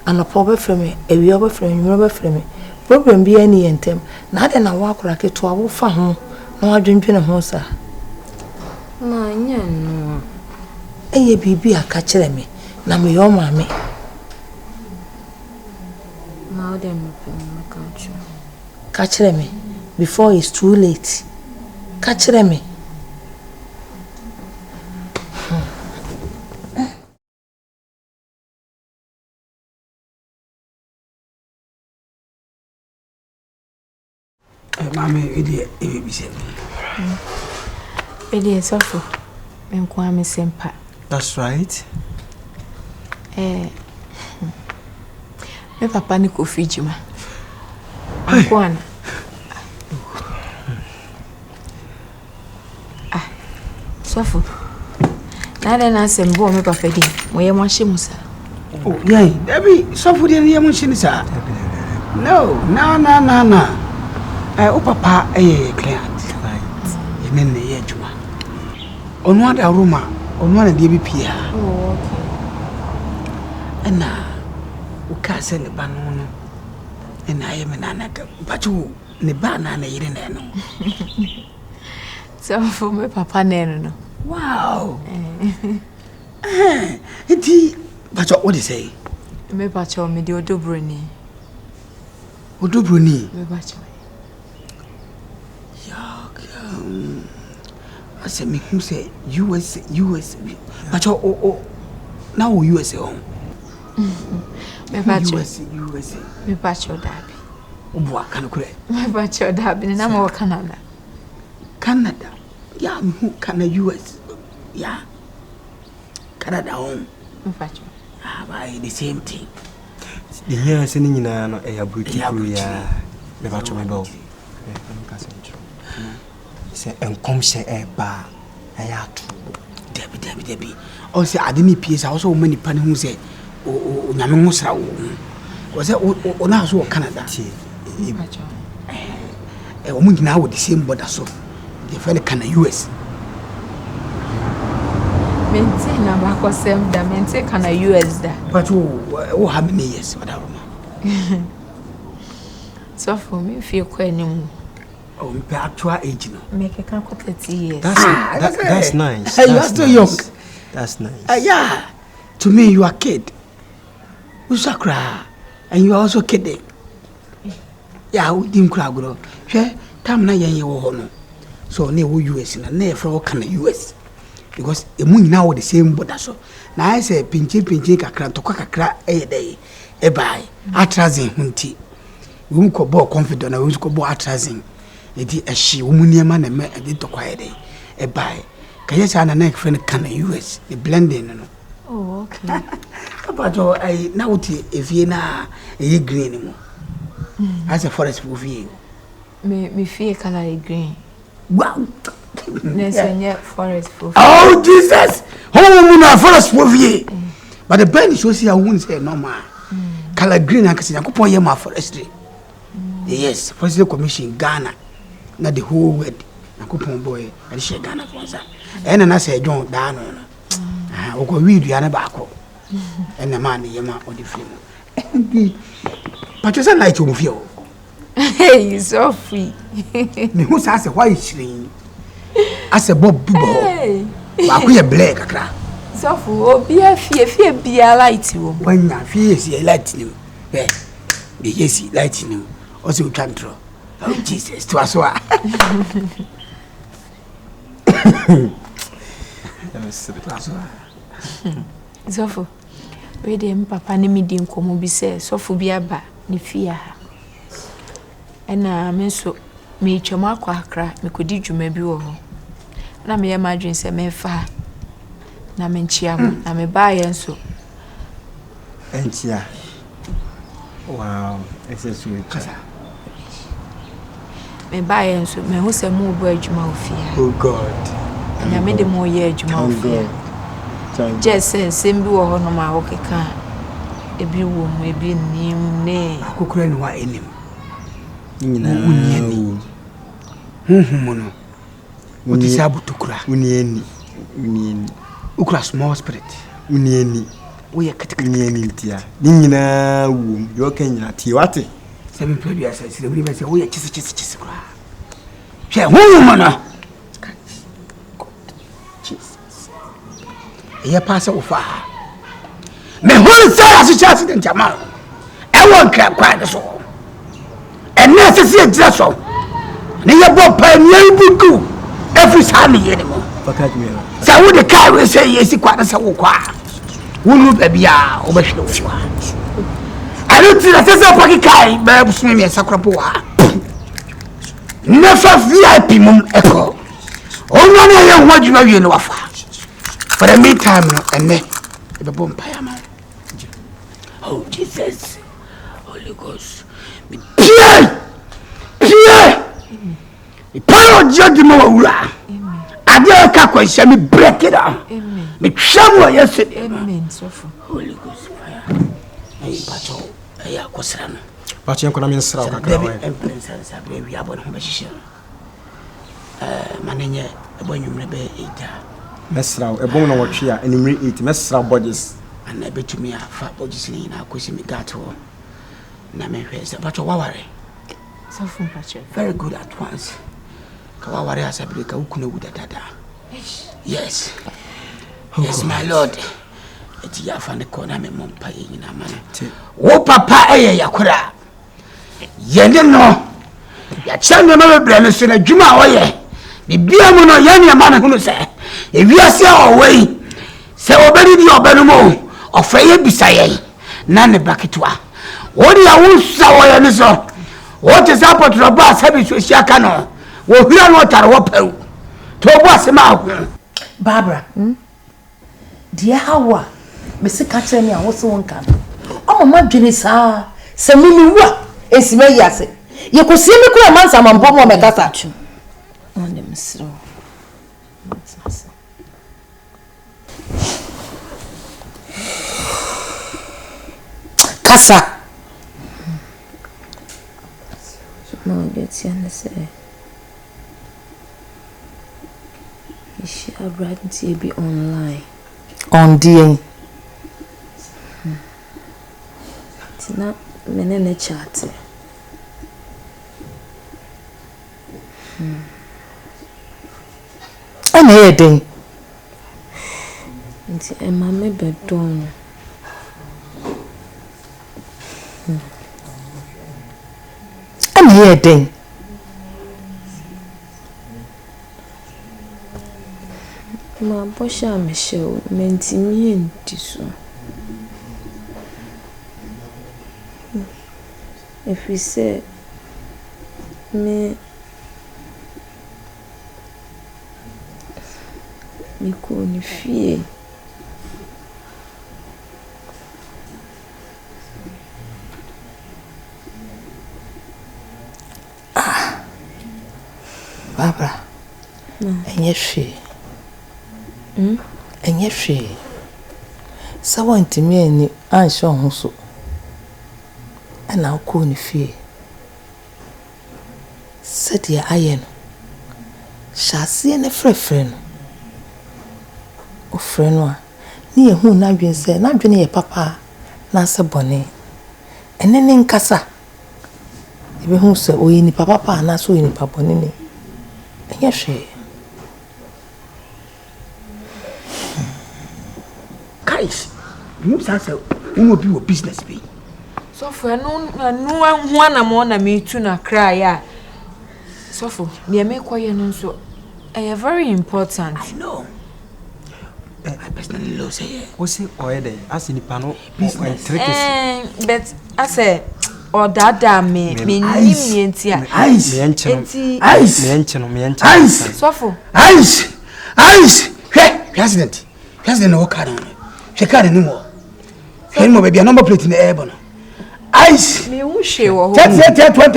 anopo be frame, ewi obe frame, nyuro be frame. Problem bi ani entem. Na ade na wa akora ke to awo fa ho. Na wa dwendwene ho sa. Ma nya no. Eye bibi aka kire me. Na me yo ma me. Ma o dem ka kire me before it's too late. Ka kire me. Mama, idiot, if you say. Idiot, suffer. And Kwame Sempa. That's right. Me papa ni kofi jima. Kwana. Suffer. Na de na sembo me papa di. Mo ye mo hye musa. Oh, yeah, Debbie, suffer the ye mo hye sir. No. O papa client. Enen ne ye juma. Onu ada roma, onu na de bi pia. Oh, okay. Ena o ka se ne ba no no. Ena ye me na na ka. Pachu ne ba na na yire na no. So for me papa no. Wow. Enti pachu what you say? Me pachu me di odobroni. Odobroni. Me pachu. I said, me who say US. But now USA home. Me pacho. USA. Me pacho dabi. What can I Me pacho dabi. Na mo Canada. Canada. Yeah, me who can US. Yeah. Canada home. Me pacho. By the same thing. The year sending in a brutal. Yeah. Me pacho me bo. Say and come say a bar. I have to Debbie. Also, I didn't piece also many penny who say, oh, Yamusa. Was that on us or Canada? A woman now with the same border so the fellow can US. Maintain a back or same da maintain can US da. But oh, how many years? What so for me, feel quite new. Oh, actual age no. Make a count 30 years. That's nice. You are still young. That's nice. Yeah. To me, you are a kid. Usakra, and you are also kidding. Yeah, we didn't cry, bro. Sure, time na ye no. So ne wo US na ne from can US because e mu nyina wo the same border so. Na I say pinchi kakra to kakra day e bai atrazin hunti. We ko bo confident na we ko bo atrazin. Edi ehye wo mu niema na me edi to kwae dey e bai ka ye sa na na friend can US the blending no. Oh, okay. About I na wuti efie na e green mo. As a forest movie. Me feel color green. Wow. Nesenya forest profile. Oh Jesus! Oh, na forest movie. But the band is see I won't say normal. Color green and kasi yakupon ye ma forestry. Yes, forestry commission Ghana. Na the whole world. Yakupon boy, and she Ghana for that. And na say John Dano. Ah, o ko wi duane ba ko. And the man ye ma o the film. But you say light you feel. Hey, you so free. Me who say why is she? As a bob bubo. Hey. Ba ko ye black akra. So for obi afie bia light wo. When na fie si light ni. Eh. Be yes light ni. Also chantro. Oh Jesus, to aso. So for We dem papa ne me di nkomo bi se sofo bi aba ne fie ha. Ena me so me twam akwa akra me kodi dwuma bi wo ho. Na me ye madwen se me fa na me nchia mo na me ba ye nso. Enchia. Wow, ese sweet. Me ba ye nso me hu se mo bo adwuma ofia. Oh God. Na me de mo ye adwuma ofia. Just sembi wo ho no ma wo keka ebi wo mu ebi nim ne akokura ni wa enim nyina unieni mono oti sabu tukura unieni ukura small spirit unieni wo ye ketekete unieni ntia nyina wo yo kanyina tie wate se me pɛ bia sɛ sɛ wuri bɛ sɛ wo ye chisi kura hwɛ hu mono ye pass ofa me hon say accident ama e won kwa so e na sisi e jira so ne ye bo pa ni bugu every time ye ni mo sa wo de kai we say yes kwa na sa wo kwa wonu ba bia o ba hwe wo so I don't see that say pa kai ba busu me sakra po wa nefa VIP mum eko onwa na ye ho adwuma wie no wafa. For the meantime, and then the bomb payama. Oh, Jesus, Holy Ghost, me pray. The power of judgment, I dare can't me break it out. Me trouble yesterday. Amen. So for Holy Ghost fire. Hey, Pacho, hey, Akosran. Pacho, I'm going to sell a baby. We are born home. Mananya, when you remember it. Mesra e bon na wotwe a enimre 8 mesra bodies ana betumi afa bodies ni na akosi mi gato na me hwe se bacho waware so fun pacho very good at once ka waware asabre ka Kumawood dada yes yes my lord eti ya fa ne ko na me mompa yi na ma wo papa eye yakora ye ne no ya chane ma bebre no so na dwuma wo ye bibia mu no ye ne ma na hunu se ewiase awoi se obedi di obenu mo ofeye bisaye na ne baketwa wodi awusa wo ye ne so what is up to ba sabi so siaka no wo hira no tare wo pau to bo asema ahu Barbara dia hawa me se ka kire me a wo se won ka o mama dwene saa se mimi wa esime yase ye ko sie me kura mansa mampo mo me kasa on dem sro kasa no get you say she abranti be online on DM tina menene chat ana ye den nti e ma me bedon ana ye den ma bosha me show mentimi entiso if we say me ko ni fie Barbara enye hwe enye hwe sawa ntimi ani anhye ho so ana ko ni fie sadia aye no shase ne frefre no o frɛ no a ne yehu na dwen sɛ na dwen ye papa na sɛ bɔne ene ne nkasa ebe hu sɛ oyi ni papa na so oyi ni papa bɔne ne enye hwe guys you say who be business be so for no hu ana mo na me tu na cry ya so for me me koye no so very important. I know I personally love say. What's it or day? As in the panel, business. But I say, or that me ntia. Ice. Sofo. Ice. Hey, President. President no car on. She car no more. Hey, mo baby, number plate in the air bono. Ice. Me wushe wo. 20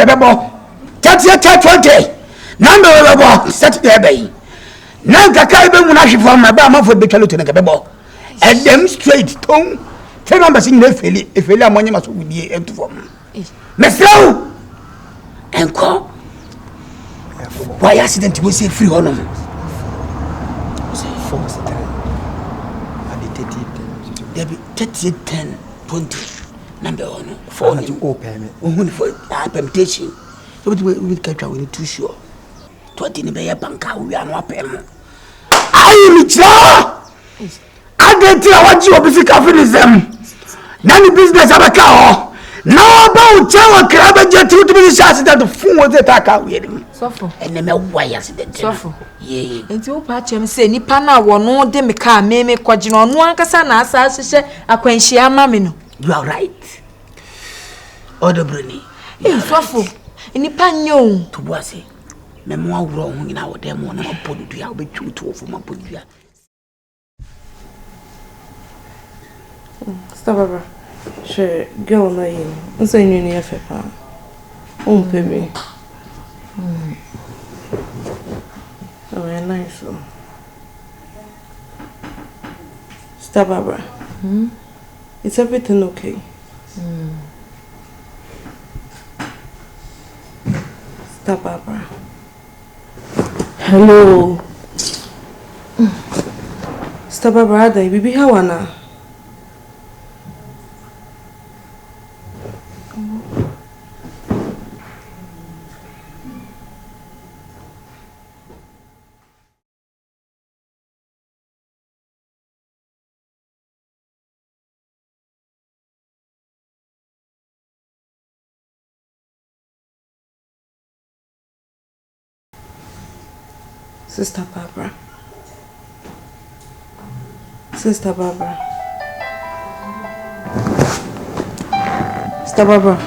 bebo. 20. Number bebo. Set the bay. Now Kaka be muna shi for my ba ma for be twalo to na bebo. And them straight tongue. Tell number sing no feli. If feli amonye maso wudi e to form. Mesrao. Enko. Why accident we say free honor? Say 4 there be 30 10 20 number 4 to open me for permutation. So we catch we need to sure 20 ni be banka we are no pay mo ayi mi tra agenti a waji obi fika finism na ni business abaka ho na ba u chawa kraba je tu bi shasi that fun wo ze taka we ni sofo ene me why accident sofo ye enti wo pa chem se nipa na wo no de me ka me kwaji no no ankasa na asa hyehyɛ akwanhia ama me no. You are right odobroni sofo nipa nyo to boase me mo awro ho nyina wo dem na podu ya obetwu to ofo ma podu ya. Stop baba. She girl na yin. Nso nyu ni efe pa. On pebe. Oh, very nice. Stop baba. Is everything okay? Stop baba. Hello. Stop baba, baby, how are you? Sister Barbara. Sister Barbara. Sister Barbara.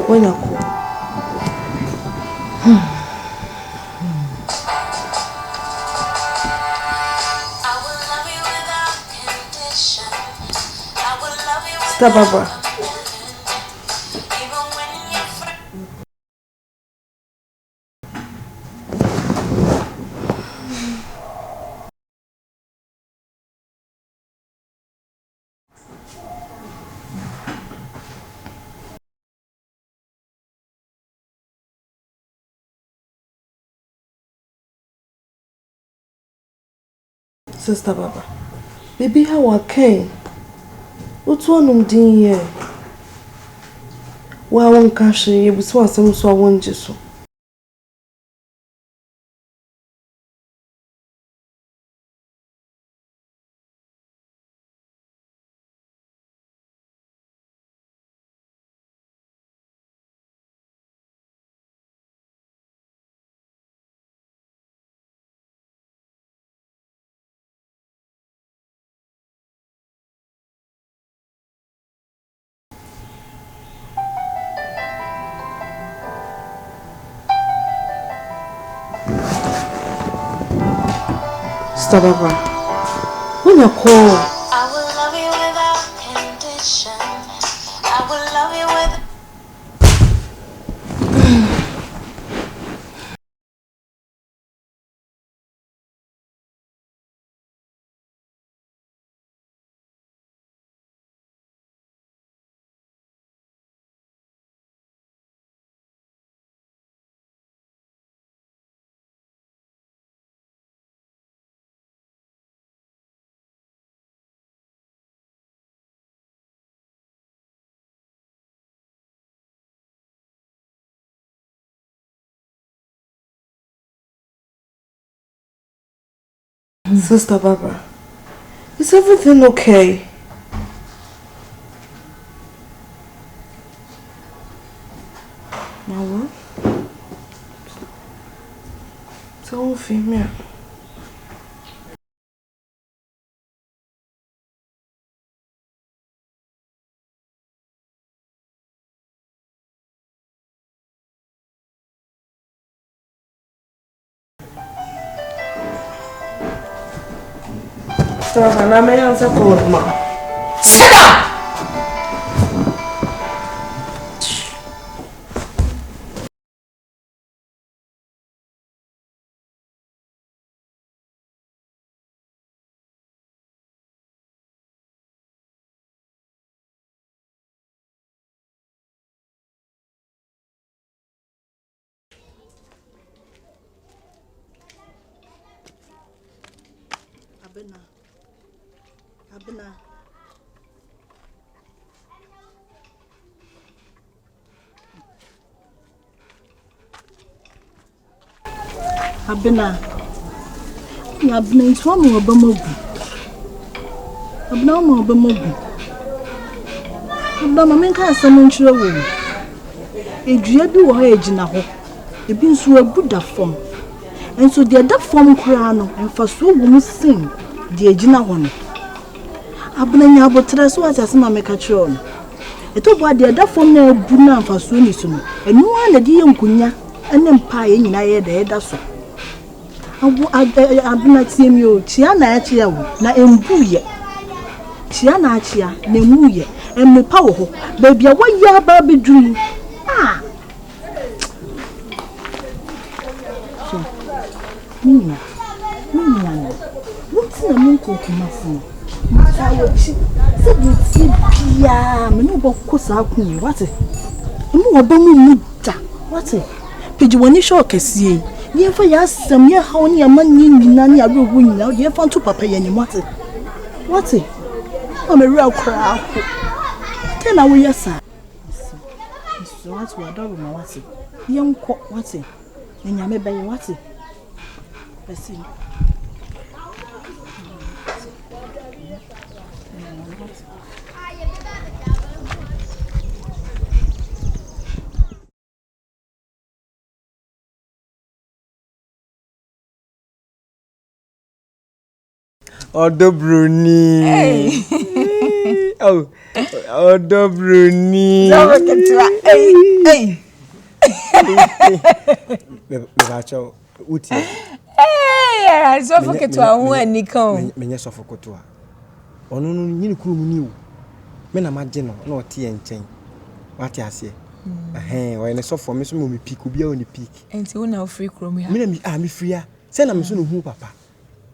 When you call. Sister Barbara. Sister Baba, baby, how I came? What's one din here? Why one cash you was some so I want you so. Sister Barbara, when you call, I will love you without condition. I will love you with. Sister Barbara, is everything okay? Mama? Don't feel me. So na me answer cold ma. Sit down. Abena nso mo obamagu. Abena mo obamagu. Abena mama nka asam nkyerɛ wo. Edua bi wo ha egina ho. Ebi nso abu da fam. Enso de da fam kura no emfa so wo mu sin de egina ho no. Abena nya abotre so asase ma meka kyerɛ no. Eto bo de da fam na abu na emfa so ni so no. Enu a de ye nkunya ene mpa ye nyina ye da eda so. Abuna tiemi o chia na achia wo na embuye chia na achia na emuye emmepa wo ho baby a waya ba beduru so minna na wuti na munko kumafu matawo chi se buti bia me no bokko sa kun wate mu obamu muda wate peji woni sho kese ye fa ya sam ye ha oni amani nyina ni arogu nyina ye fa nto papa ye nyim wate o me real kra ko te na wo yesa so wate wa do ma wate ye nko wate nya me be ye wate besi Odo Bruni. Hey. Oh, Odo Bruni. Hey. Bebacho, uti. Hey, so for ketwa hu anikon. Menye so for ketwa. Ono no nyini kuru mu ni o. Me na magye no na ote ye nchen. Wate ase. Wa ne so for me so me pick obi a oni pick. Enti wo na free kuru mu ya. Me na me free a. Se na me so no hu papa.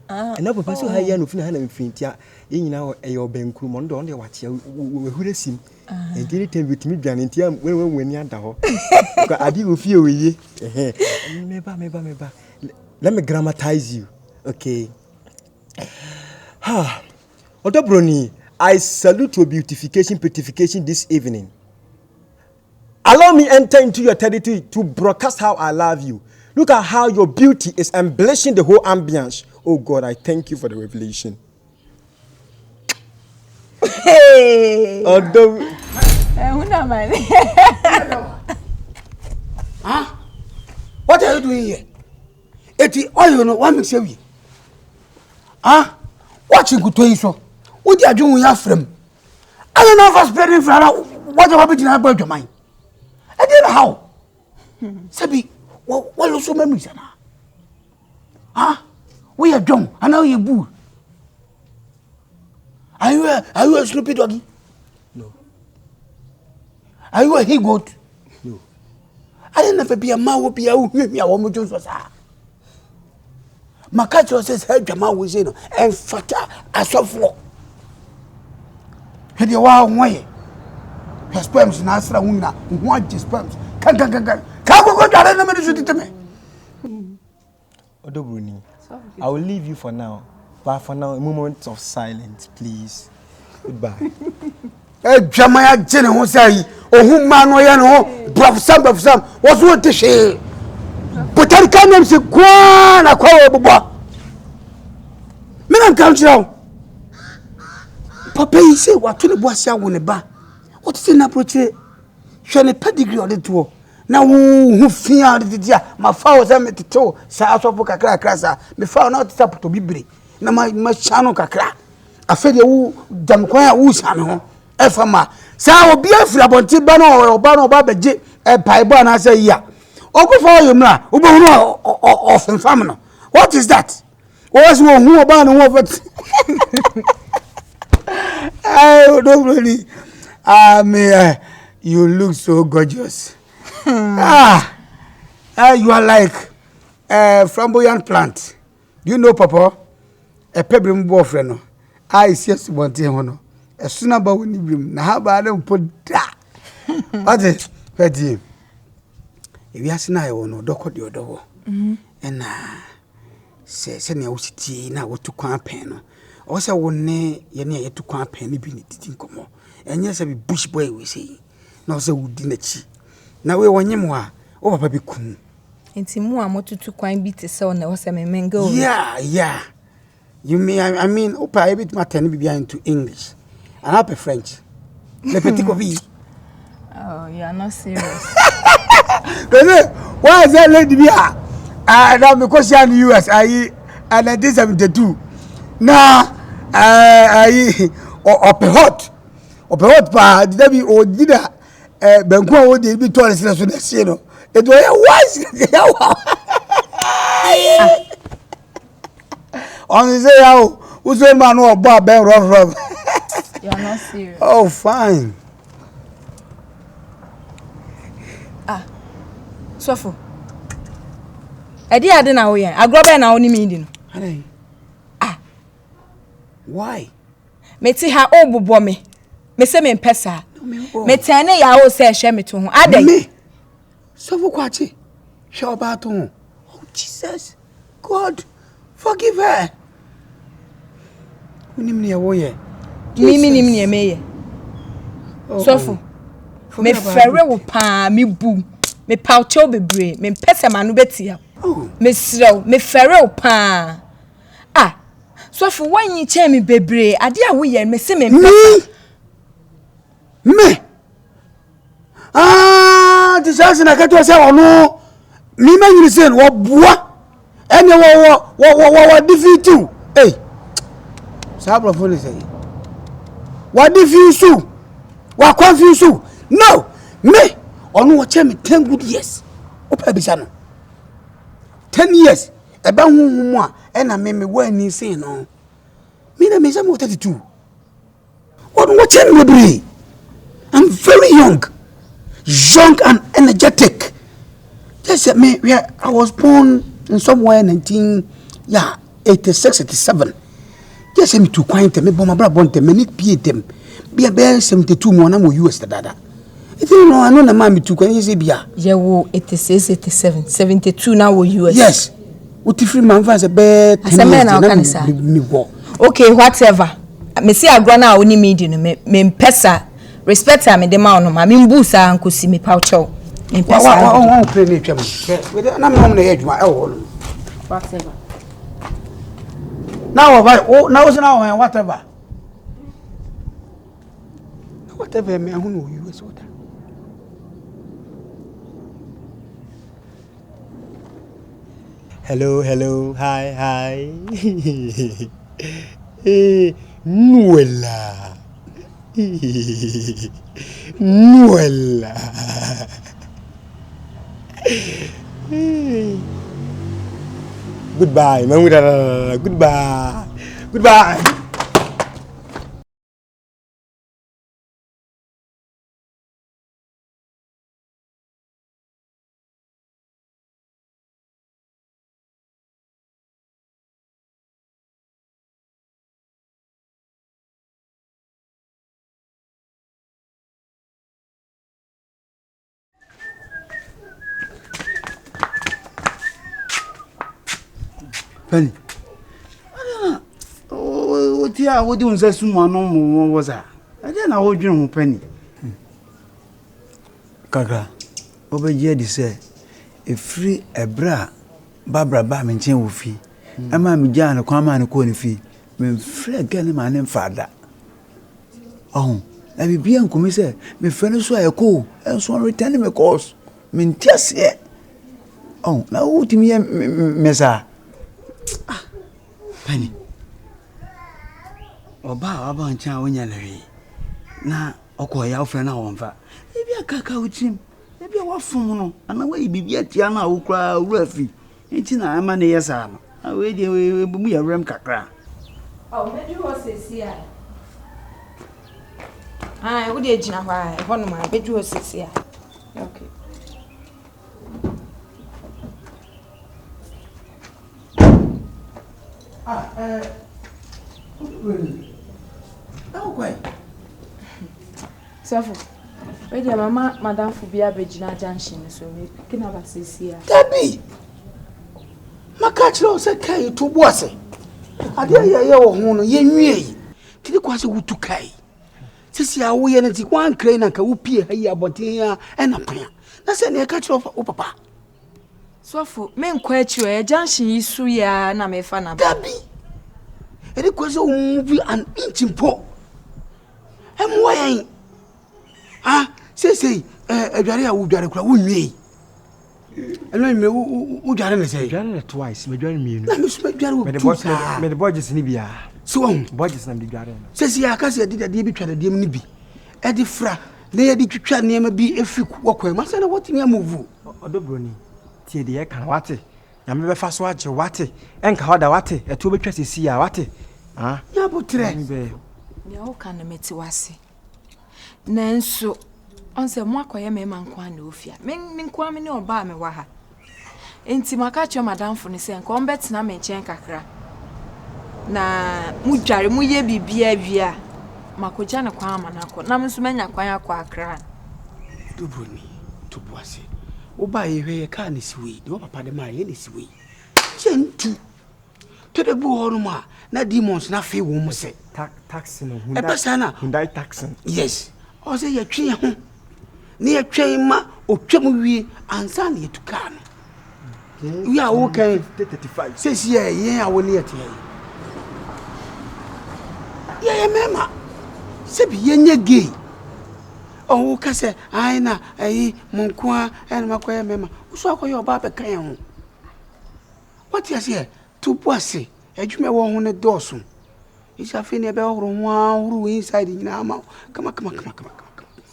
And up a so high and fin and fintia in our a bankroom on the watch who sim and did it with me, Janity, when you're down. I do feel with ye. Meba. Let me grammatize you, okay? Odo Bruni, I salute your beautification this evening. Allow me enter into your territory to broadcast how I love you. Look at how your beauty is embellishing the whole ambience. Oh God, I thank you for the revelation. Hey! Although, huh? What are you doing here? Eti oil no one mix we. Huh? Watching good to so. What you doing your frame? I don't know if I'm spreading flower. What about you about your mind? I didn't know how. Sabi, what also memories na? Huh? We are John, and now you boo. Are you a sloppy doggy? No. Are you a he goat? No. I didn't ever be a man who be a woman who just was a Macacho says, help your man with you and fata as of war. Had you wild way. Her sperms in Astra Wuna, who want his sperms. Can't go to me. Odo Bruni, I will leave you for now. But for now, a moment of silence, please. Goodbye. Jamaya Jenny who say, oh, whom man or yan, Prof. Sam, what's what to say? But I can't say, Quan, a call. Men I'm counting out. Papa, you say, what to the boss out when a bar? What is in approach? Shall a pedigree or the two? Now who fear the my father's at the toe, South of Cacra, me found not up to be brave. Now my channel cacra. I feel you, Damquia Usano, Efama. Sao be a flabonti bano or bano babaji, a piebon, I say, yeah. Or go for you, ma, Ubo, or famino. What is that? Was one who about and what? I don't really. You look so gorgeous. You are like a flamboyant plant. You know, Papa, a pebble boyfriend. I see one thing. As soon as about when you now, I don't put that. What is it? If you ask now, no, dock your door. And send your city now to campaign. Also, one nay, you to campaign, be it come. And yes, I be bush boy, we say. No, so we didn't. Now we want you more. Oh, Papa, be cool. And Timua, what to quite beat the son, there was a man go. Yeah. You may, I mean, Opa, a bit matter behind to English. And up a French. Le petit copi. Oh, you are not serious. Why is that lady here? Now because you are in the US, and I did 72. Now, up a hot pa, did be or did Benko would be told us to the scene. It was on the say how who's a man or Bob Ben Rob? You are not serious. Oh, fine. Sofu. Edi ade na wo yen. Agrobe na wo ni meeting. Why? Me ti ha obubo me. Me se me mpesa. Me tane ya wo se hwe me to ho. Ade. Me. Sofu kwachi. Hwe oba to ho. Oh Jesus. God, forgive her. Unimni ya wo ye. Mimi nimni ya meye. Sofu. Me fere wo pa me bu. Me paucho bebre, me pesa manu betia. Me srew, me fere wo pa. Sofu wan yi che me bebre, ade a wo ye me se me pesa. Me. This house na keto se ono. Me ma yiri sen wo boa. Ene wo defeat you. Hey. Sabro phone say. What defeat you? What confuse you? No. Me. Onu watch me 10 good years. Opa bisa no. 10 years. Eba huhumu a na me wa ni sin no. Me na me say 32. Onu watch me be. I'm very young and energetic. Just me I was born in somewhere 86 87. Just me to quaint me bo my bra born them me pie them. Be 72 mo na mo US dada. If you know, I know the man took when you say, yeah, 86, 87, 72 now US. Yes. What if you man finds a bed? As a man, okay, whatever. Me see a grana only medium, me pesa, respect me the man, my mean boosa and could see me poucho. And pesa, I won't play me. I'm on the edge, my own. Whatever. Now, whatever. Whatever, me, who know you is what. Hello, hi. Nuela. Goodbye, Mamuda. Goodbye. Penny. Oh, dear, what do you say? Someone no more was that? I didn't know you, Penny. Kaka, over here, they say, if free a bra, Barbara Bam chain will fee. A man, Jan, a common and corny fee, when free again, my name father. Oh, I be bien commissaire, my friend is so cool, and so returning my course. Mean, just yet. Oh, now what to me, Messa? Penny. Oba ncha wonya lewe. Na okoya ofre na wonfa. Ebi akaka utim. Ebi awafom no. Ana wa bibia tia na wokra wurafi. Enti na ama ne yesa no. we dey we mu ya rem kakra. Oh, me do what say see ah. Ah, we dey gina hwa. E ho no ma be do what say see ah. Okay. Sofo, we dey mama madam fu bia be gina junction so me kina ba say see ah. Dabi. Makachiro se kai to boase. Ade ye wo ho no ye nwie. Tidi kwase wutu kai. Sisi a wo ye na ti kwan krai na ka wo pie ha yi aboten a na pan. Na se ne ka chiro wo papa. Sofo, me nkwa achiro e junction yi su ya na me fa na ba. Dabi. Ede kwase wo move an inch mpo. Emwa yen. Ah, sisi adware a wo dware kura wo nwie. Elo me wo dware ne sei. Dware twice, me dware mienu. Na me so me dware wo. Me the budgets ni bia. So on budgets na me dware no. Sisi ya ka se de bi twa de ni bi. E de fra, na ye de twitwa ne ma bi efiku wokwan. Ma se na what me move. Odobroni. Tie de ye kan wate. Na me be fa so age wate. Enka hoda wate. Eto betwa sisi ya wate. Ah. Ya botre. Ne o kan na meti wase. Nanso onse mo akoye me ma nkwa na ofia. Me nkwa me ne oba me wa ha. Enti maka cho madam fo ne se nka on betena me nchen kakra. Na mudware mu ye bibia bia. Makoja ne kwa amanako. Na me so manya kwan akwa akra. Dobroni to boase. Oba ye hwe ka ne siwe. De papa de ma ye ne siwe. Chentu. To de bu hono ma na demons na fe wo mu se. Taxi no Hyundai taxi. Yes. O se ye twe ho. Ne ye twen ma otwam wie ansa na ye tuka no. We are okay 35. Says ye I will near to ye mema. Sebi ye gay. Oh, kase aina ayi munkwa en makoya mema. Uso akoyo baba kan ho. What you say? To boase. Adwuma wo ho ne doso. Isa fe ne be horo ho inside nyina ama. Come.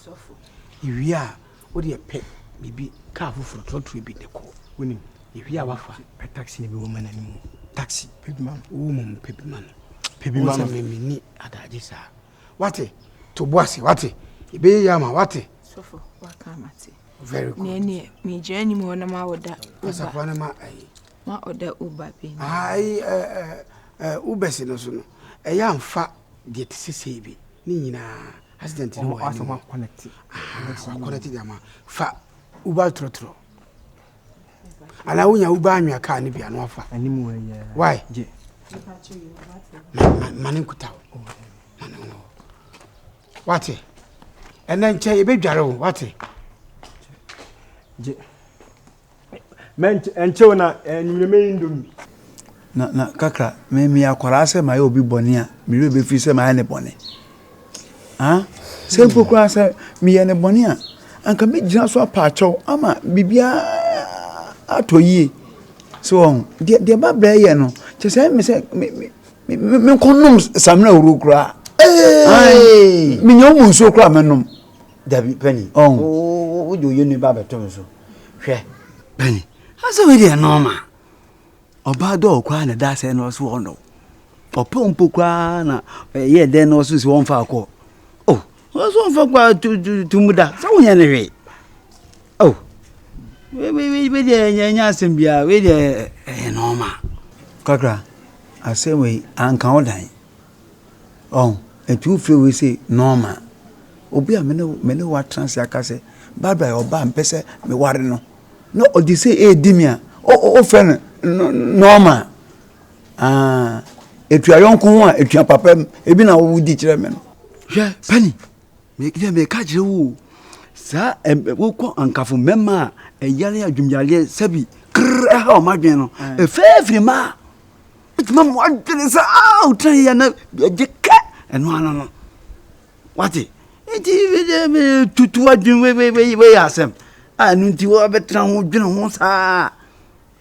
Sofo. Iwia, wo de pe bibi ka fufuro trotro bi ne ko. Wonim. Iwia wafa. Pe taxi ne bi wo man animu. Taxi pebiman. Wo pebiman. Pebiman me ni adaje sa. Wate? To boase, wate? Ibe yama wate? Sofo, wakamate. Very good. Ne me jani mo na ma woda. Asa kwana ma ai. Ma oda uba pe. Ai ubesi no so no. Eya amfa de tesese bi. Ni nyina accident ni wa. Asa ma connect. Connect dia ma. Fa uba trotro. Ala wunya uba anwa ka ni bia no afa. Animu ye. Why? Je. Manin kuta. Wate? Enen che ebe dware wo, wate? Je. Men enche na enyume indomi. Na kakra me akwara se ma ye obi bone a me re be fi se ma ye ne bone. Ah? Se pokura se me ye ne bone a anka me gina so apa acho ama bibia atoyie. So on de ba bra ye no che se me se me konnom samna wuru kura. Ai me nyomu so kura menom. Dabi Penny. Oh, do you ni baba to so. Hwe. Penny. Asa we dey normal. Oba do kwa na da se no so ono. Opompo kwa na ye den no so si won fa akọ. Oh, so won fa kwa tumuda. Sa wonya ne hwe. Oh. We dey nya asem bia, we dey normal. Kakra. Asem we anka odan. Oh, etu fe we say normal. Obi a me wa trans akase. Baba oba mpese me ware no. No odi say edimia. O friend normal. Ah, etu ayonko ho a etu papa ebi na wo di kire me no. Hwe Penny. Me ka kire wo. Sa wo ko ankafo mema eyale adwumyale sabi kr ha o madwen no. E fefri ma. Bituma mo adwene sa ah tran ya na jeka eno ana no. Wati? Iti we tutu adwun we asem. Anu nti wo betra ho dwene ho sa.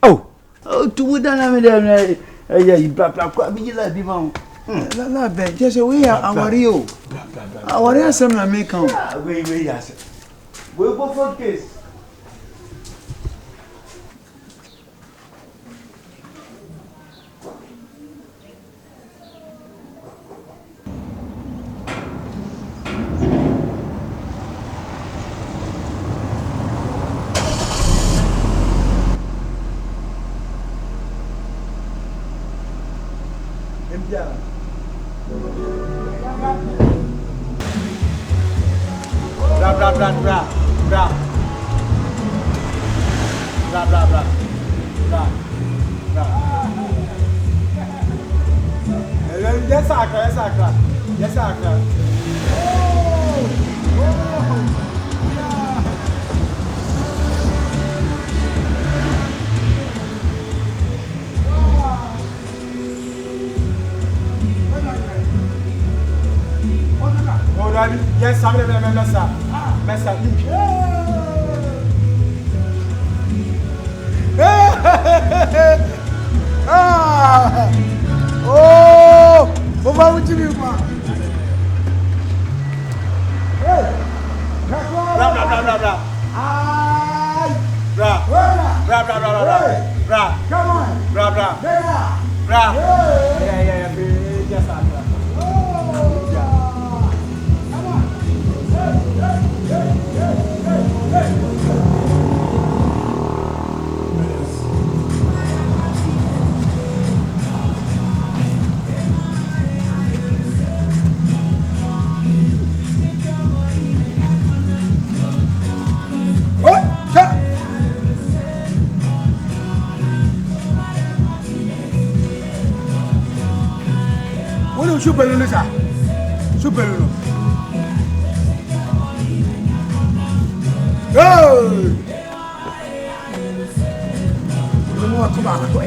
Oh, tu da na me de ya bla kwa bi la bi ma. La be je se we awari o. Awari asem na me kan. We asem. We go for case. Empia. Bra bra bra bra. Bra. Bra bra bra. Bra. Bra. Yes, Akra, yes, Akra. Yes, Akra. Yes, I'm going to mess up. Oh, what would you do? Bra, bra, bra, bra, bra. Bra, bra, bra, bra, bra, bra. Bra, come on. Bra, bra. Bra. Yeah. Yes, I'm super Lunisa. Super Lulu. Go! No more tobacco.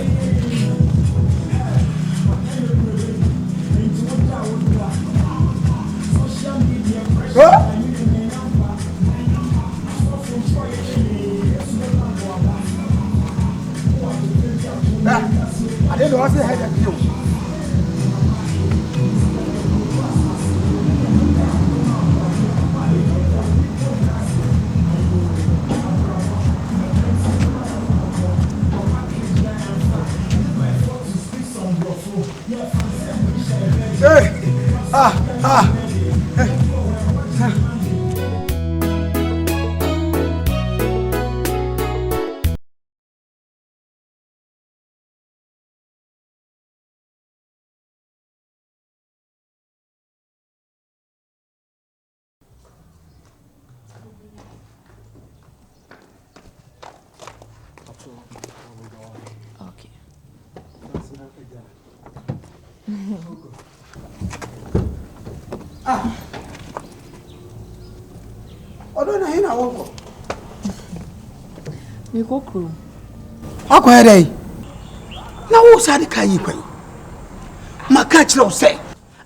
I didn't know what they had to do. Okay. Odo na hina wonko. Me kokuru. Akwa dai. Na wo sadi kai kwai. Maka kire o se.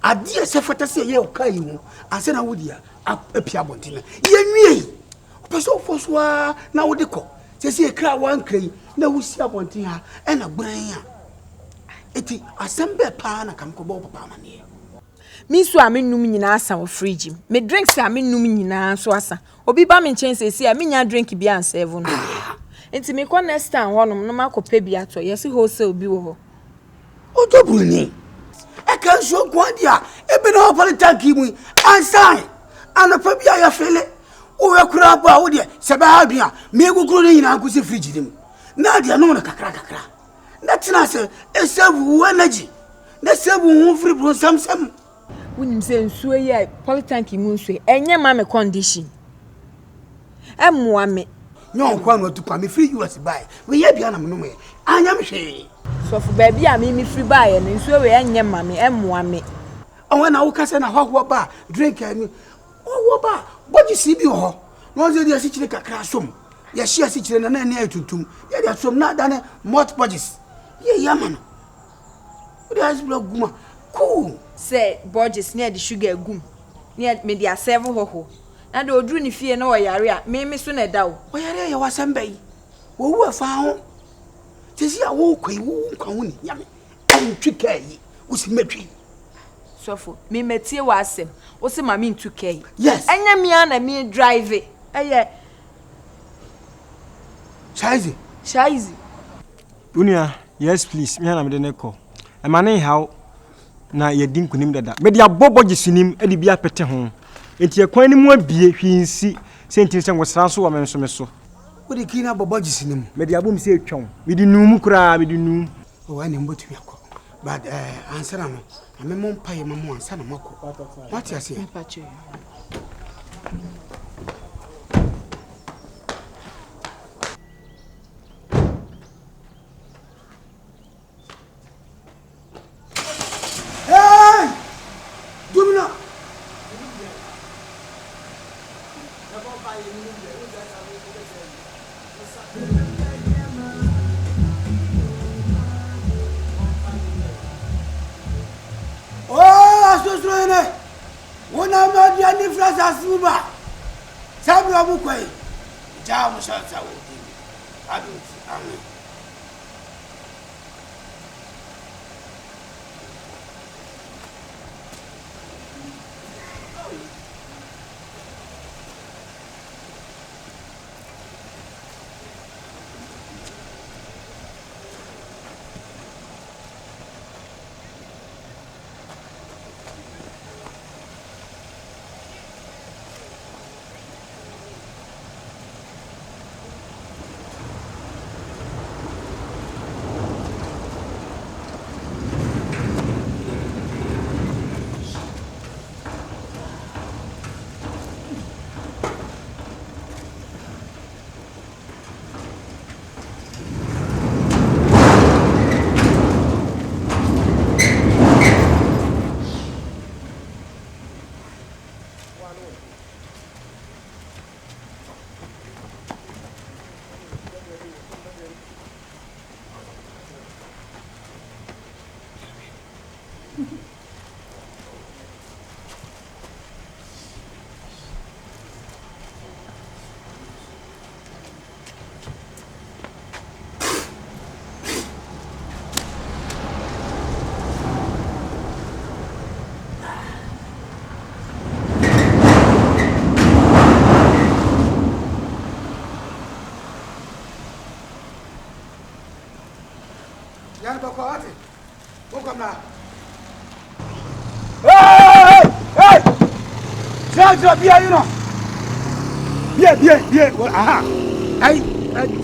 Ade se fata se ye o kai mu. Ase na wodia apia bontina. Ye nwie. Opeso fosoa na wodi ko. Sesi e kra wan krai na wusi abontin ha e na gbran a. Eti asembe pa na kam ko bo papa mane. Me so amenum nyina asa wo fridge. Me drinks amenum nyina so asa. Obi ba me nchen sesi a menya drink bi an serve no. Enti me ko next time honom no makopa bi ato. Yesi wholesale bi wo ho. Odo ni. E kan so gwadia e be na opale tanki mu ansan. Ana pa bi aya fele. O we kura ba wo de se ba ha bia me guguru ni nyina ankusi fridge dim. Na de no na kakra. Na tina se e serve energy. Na serve hu free bro samsam. Wunim se nsuo ye polytank mu nsuo enye ma me condition emmoa me nyon kwa no tupa me free US buy we ye bia na me no me anya me hwe so fu ba bia me free buy ne nsuo we enye ma me emmoa me onwe na wo kase na hwo ba drink ani wo ba boji si bi ho no ze dia si kire kakra som ye hia si kire na na ne atutum ye dia som na da ne malt bodges ye yama no wo dia si block guma cool say bodges near the sugar gum near me dia serve ho na de odru ni fie na wo yare a me so na da wo yare ya wasamba yi wo wu afa ho tisi a wo kwai wo kwa wo ni nyame antwika yi wo si metwi sofo me metie wa asem wo se ma me ntwika yi yes enya me na me drive eye Shaizi Unia yes please me na me de ne ko e ma ne hawo na ye din kunim dada me dia boboji sinim e di bia pete ho enti ekwan ni mu abie hwinsi sentin se ngosran so wo me so wo de kina boboji sinim me dia bom se etwon me di num kura me di num o wa ne mbotumi akọ But answer no. I'm a mom pay my mom son moko. What you say? Hey! Dumina. Oh, so slow. One of my dear difference as Ruba. Sabra Mukway. Jam shots out. I don't. Hey! Drop here, you know. Yeah. Well, aha. Hey,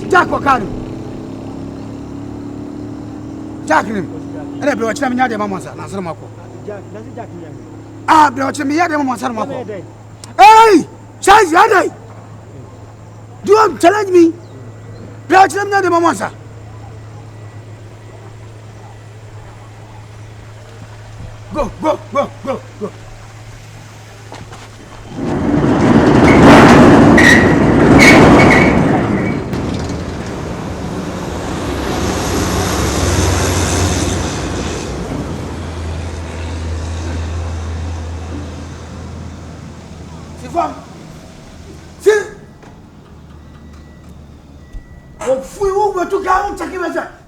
Jack Wakano. Jack him. And I brought him the Mamma Sanamako. Ah, brought him here the Mamma Sanamako. Hey! Charles Yadai! Do you challenge me? Brought him the Mamma. Go.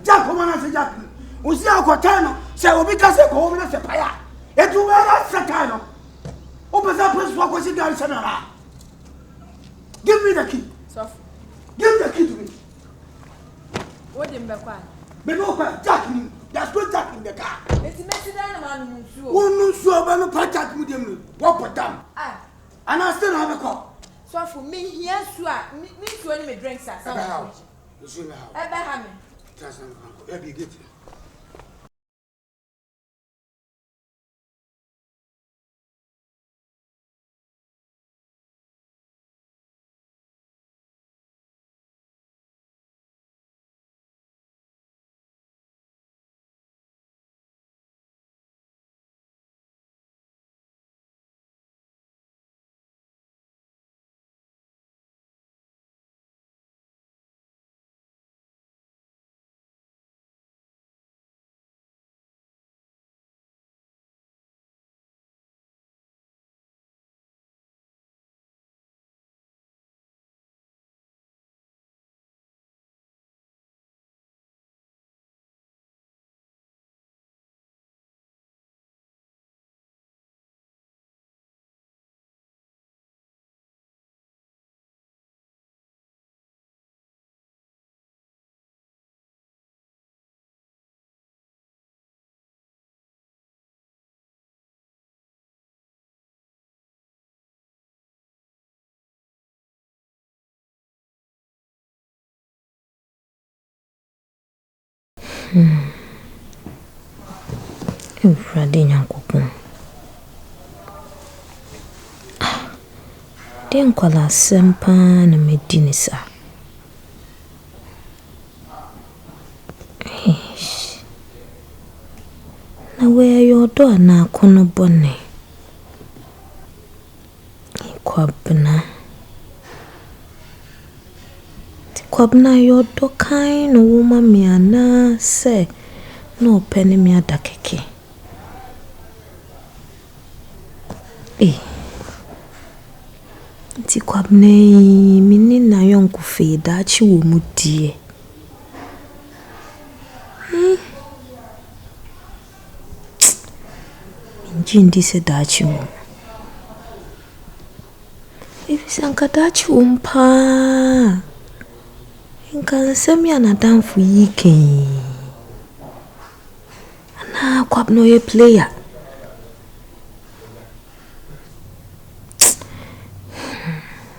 Jack, come on, Jack. We see our Cotano, so we can say, go over the Paya. It will wear us Satano. Open up his walk with Gary Sanara. Give me the key. Give the key to me. What in Bakwan? But Jack, there's no Jack in the car. It's messy down. Who knows you about no Patak with him? What put down? And I still have a call. So for me, yes, you are. Me to any drinks at some house. You see how? Abraham. That's not going to be. Ewurade Nyankopɔn. Den kwala sempa na medini sa. Na where your door na kono bone. Kwabna. Kwabna your door kind no woman me ana say no penny me adakeke. Ti kwabna mini na yonku fe dachi wo mu die. Jindi se dachi wo. If sanka dachi wo mpa. Inka semi anadanfu yike. Ana kwabno ye player.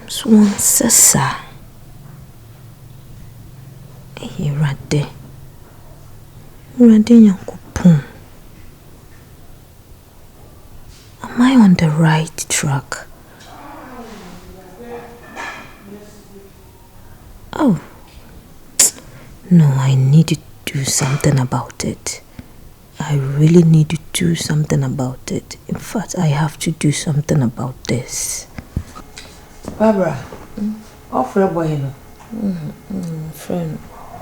Swan sesa. Rade Nyankopon. Am I on the right track? Oh. No, I need to do something about it. I really need to do something about it. In fact, I have to do something about this. Barbara, offer a boy, friend.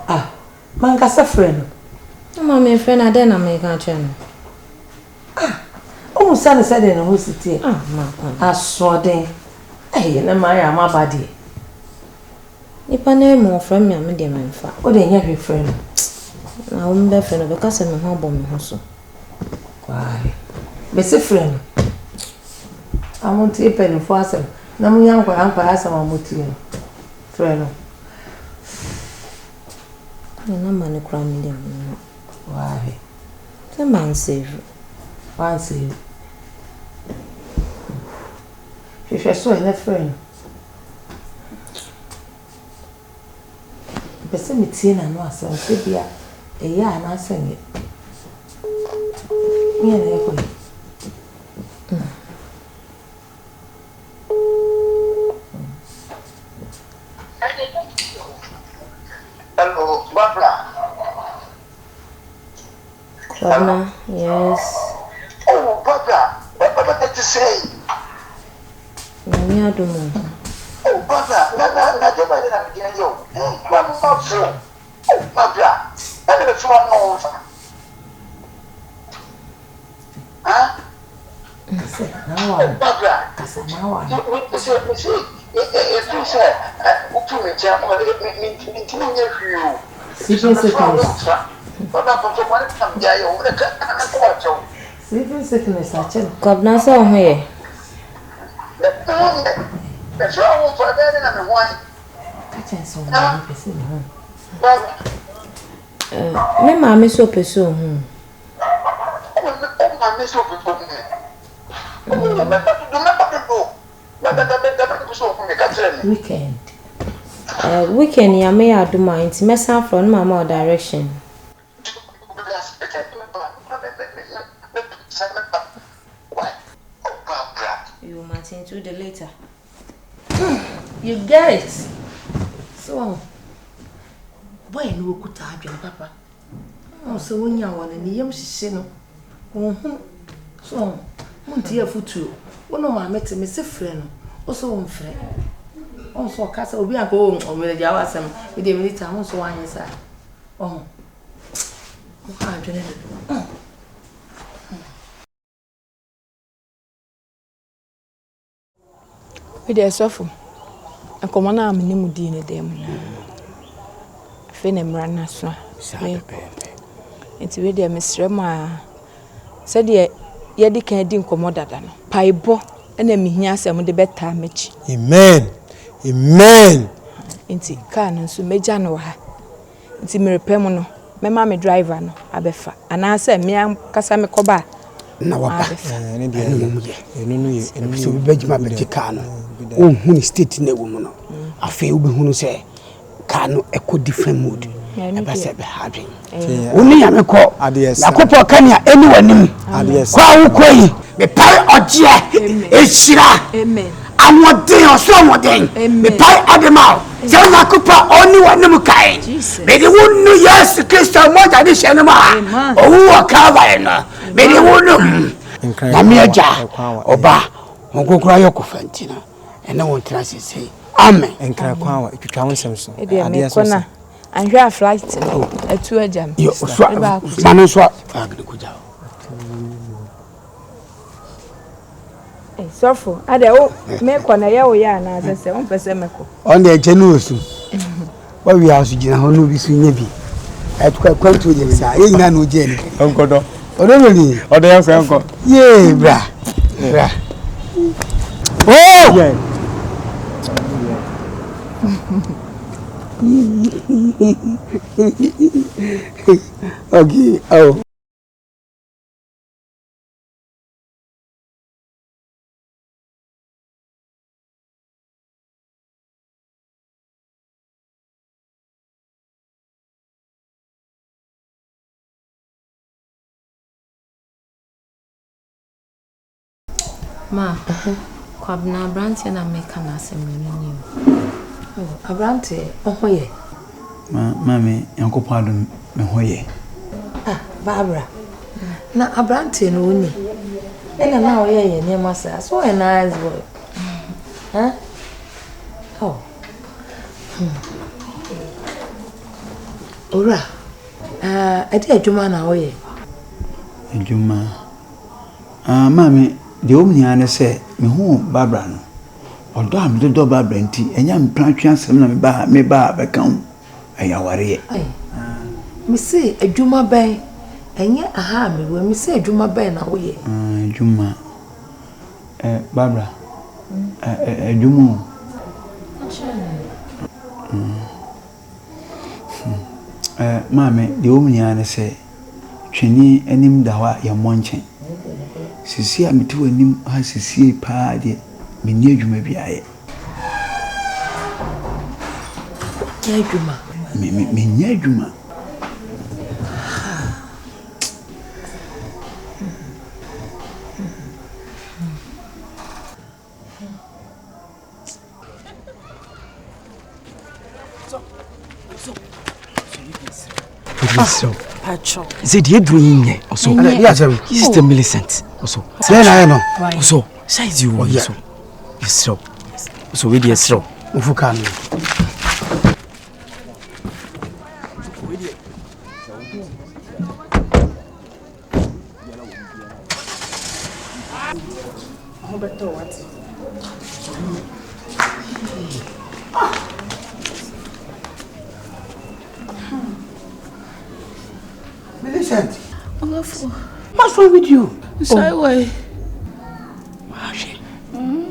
Ah, man, that's a friend. No, my friend, I didn't make a channel. Oh, son said in a hostility. I saw them. Hey, and my body. If I know more from me, I'm a dear man. Oh, they have your friend. I won't be friend because I'm a home hustle. Why, Mr. Friend, I want to penny for some. No, young grandpa has some motive. Friend, no money crying them. Why, the man save. One save. If I saw a friend. Pese me tie na no asem se bia eya na asem ye me na e koyi Hello, Barbara. Kwabna, yes. Oh, Barbara, what did you say? Nami adumo. Oh, Barbara, na de ba na me yo. What not so? Oh, Barbara, I never saw no over. Huh? Now, Barbara, Kasanawa. See, if you say, open me jam, me Sleeping sickness. What happened to one come jay over the car? Sleeping sickness, I check. Kwabna so here. That's wrong for that and one. Catch us so many person home. Me mama so peso hu. Oh, my miss over for me. Weekend. Weekend ya me aduma nti mesa from mama direction. You might into the later. You get it. So, boy, no good time, Papa. Oh, so when you want any young sino. So, Montia Futu. One of my met Mr. Friend, also one friend. Also, Castle will be a go or with the Jawasam with the military, also one is that. Oh, I don't know. With a sofa. A common arm in the Mudina Demon. Finem ran as well. It's really a Mr. Ma said, Yadi can't incommodate. Paibo, and then me here some of the bedtime match. Amen. Amen. Inti can so major no ha. Inti me repairmono. Me mammy driver no abefa. And I say me am kasa me koba. Na waba. So we bejima be car no. Hunu state na wo mu no. Afi wo be hunu say car no eco different mood. Ebese be hadwen. Oni ya mekọ. Yakopo kan ya eni wanim. Kwa wo koyi. Me pai oje. Eshira. Amen. Amodin osomodin. Me pai adema. Se Yakopo oni wanim kai. Me de wonu Yesu Kristo mo jade hye ma. Owu o Calvary no. Me de wonu. Na me aja. Oba. Onkokura yokofanti na. Ene won tra sese. Amen. Enkra kwa wa itwitwa wonsem so. Ade so. Anhwe a flight no atu agam. Yo so. Manu so. Fagde kuja. Sofo, ade o meko na ye wo ya na asese on pese meko. On the genusu. Wa wi asu gina ho no bi su nya bi. Etukwa kwantu je bisa. Ye nyina no je ni. Onkodo. Odo ni. Odo ya so enko. Ye bra. Bra. Oh! Yeah. Okay. Oh. Ma, kwabna Abrante na meka na asemani ni. Oh, Abrante, ohoye. Mami, yankopon adom me hoye. Ah, Barbara. Na Abrante no ni. Ena na oye ye masa. So a nice boy. Huh? Oh. Ora. Ade adwuma na oye. Adwuma. Mami, de omnia ne se me hu Barbara no. Odo am de do Barbara nti enya mpratwe asem na me ba bekan ayaware. Ai. Me say adwuma ben. Enye aha me we me say adwuma ben na wo ye. Adwuma. Barbara. Adwuma. Mami, de omnia ne se twani anim da wa ye monchen. Sisi a meti wanim ha sisi pa de me ni adwuma biaye. Ya adwuma. Me ni adwuma. So, is it you doing also? Sister Millicent also. Then I know. Also, size you also. Yes, so. So we dear so. Ufukan. Millicent. What's wrong with you? Say why?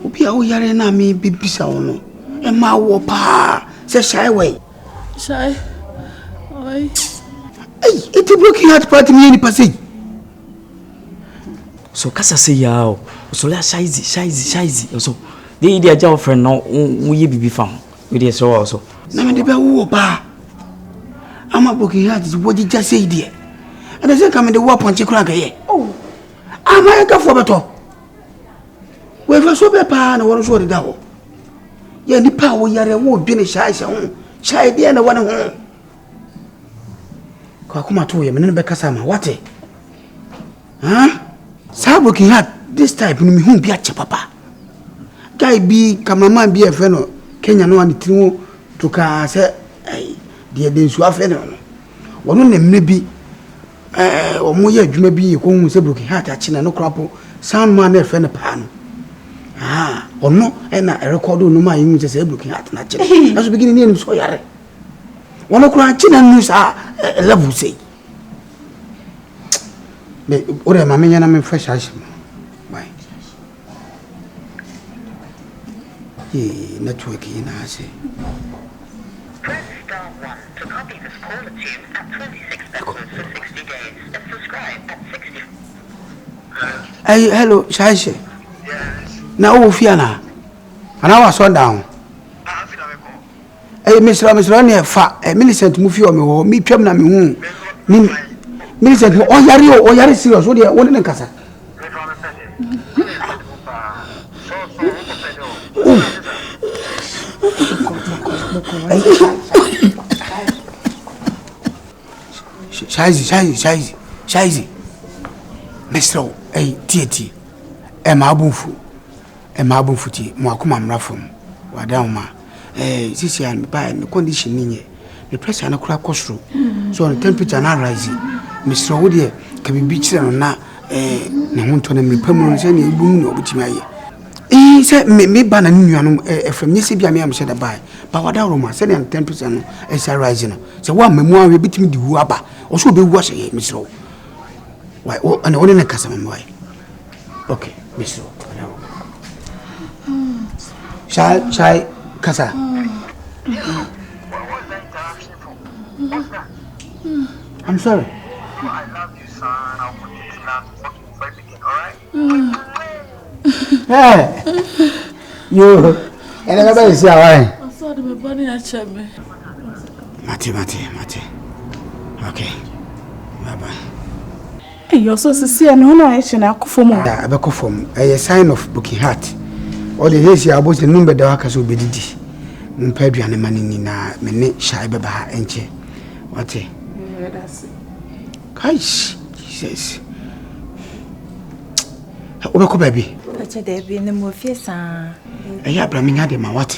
Obi a wo yare na me bibisa wo no. E ma wo pa. Say shy way. Shy. Oi. Hey, it broken heart part me any passage. So kasa say ya. So la shizy. So they dey aja friend no we bibi fam. We dey so also. Na me dey be wo pa. Ama broken heart is what you just say there. And I say come the war punch crack here. Oh. Ama ka for beto. We fa so be pa na won so de da ho. Ye ni pa wo yare wo dwene shy ho. Shy dey na won ho. Kwa kuma to ye me ne be kasa ma wate. Huh? Sa broken heart this type no me hu bi ache papa. Guy bi cameraman bi e fe no Kenya no an tinu to ka say de nsu afe no. Wono ne mne bi omo ye adwuma bi ko hu se broken heart achi na no krapo sound man na fe ne pa no. Ono na record no ma yin se broken heart na chi. Aso begin ni enim so yare. Wono kura achi na nu sa level say. Me ore ma me yana me fresh ash. Bye. Network in ase. Press star 1 to copy this caller tune at 26 pesos for 60 days and subscribe at 60. Hey, hello, Shaishe. Yes. Na wo fia na. Ana wa so down. Mr. ne fa Millicent mu fi o me ho mi twam na me hu ni Millicent o yare serious o de won ne kasa Shaizi Mr. Tieti ma abunfu ti mo akoma mrafom wadan ma sisi an ba me condition ni the pressure na kura kosoro so the temperature na rise Mr. Wode ka bibi kire no na ne ho to na me pamu se ne ebu mu obutimi aye se me ba na nua no efrem ni se bia me am se da ba wada ro ma se the temperature no rise no se wa mamu awe bitimi di wu aba o so be wu ase Mr. Why and only na kasa me why okay Mr. Shall kasa I'm sorry. I love you, son. I'll put you to love fucking for everything, alright? Hey, you, and everybody say, alright. I saw the bunny at me. Mate. Okay. Bye. Hey, you're so sincere, no, I should not go for more. I be from a sign of booking heart. All the days I was the number the workers will be did. Mpedri and money na mene shy baba enche. What? Gosh, Jesus. Obeko baby. Acha Debbie in the movies. Abraham had him what?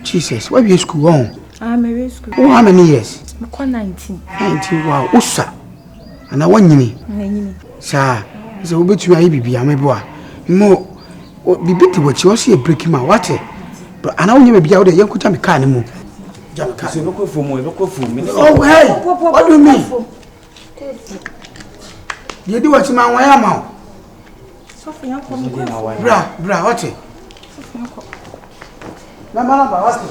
Jesus, where you school on? I'm a school. Oh, how many years? 19. 19, wow, Usa. And I want you. Sir, it's a bit too high, baby. I'm a boy. More, be beat what you see a breaking my water. But I know you may be out there, you could tell me, can't move. Oh, hey, what do you mean? You do what you man, where am I? Bra, what it? Mamma, what it?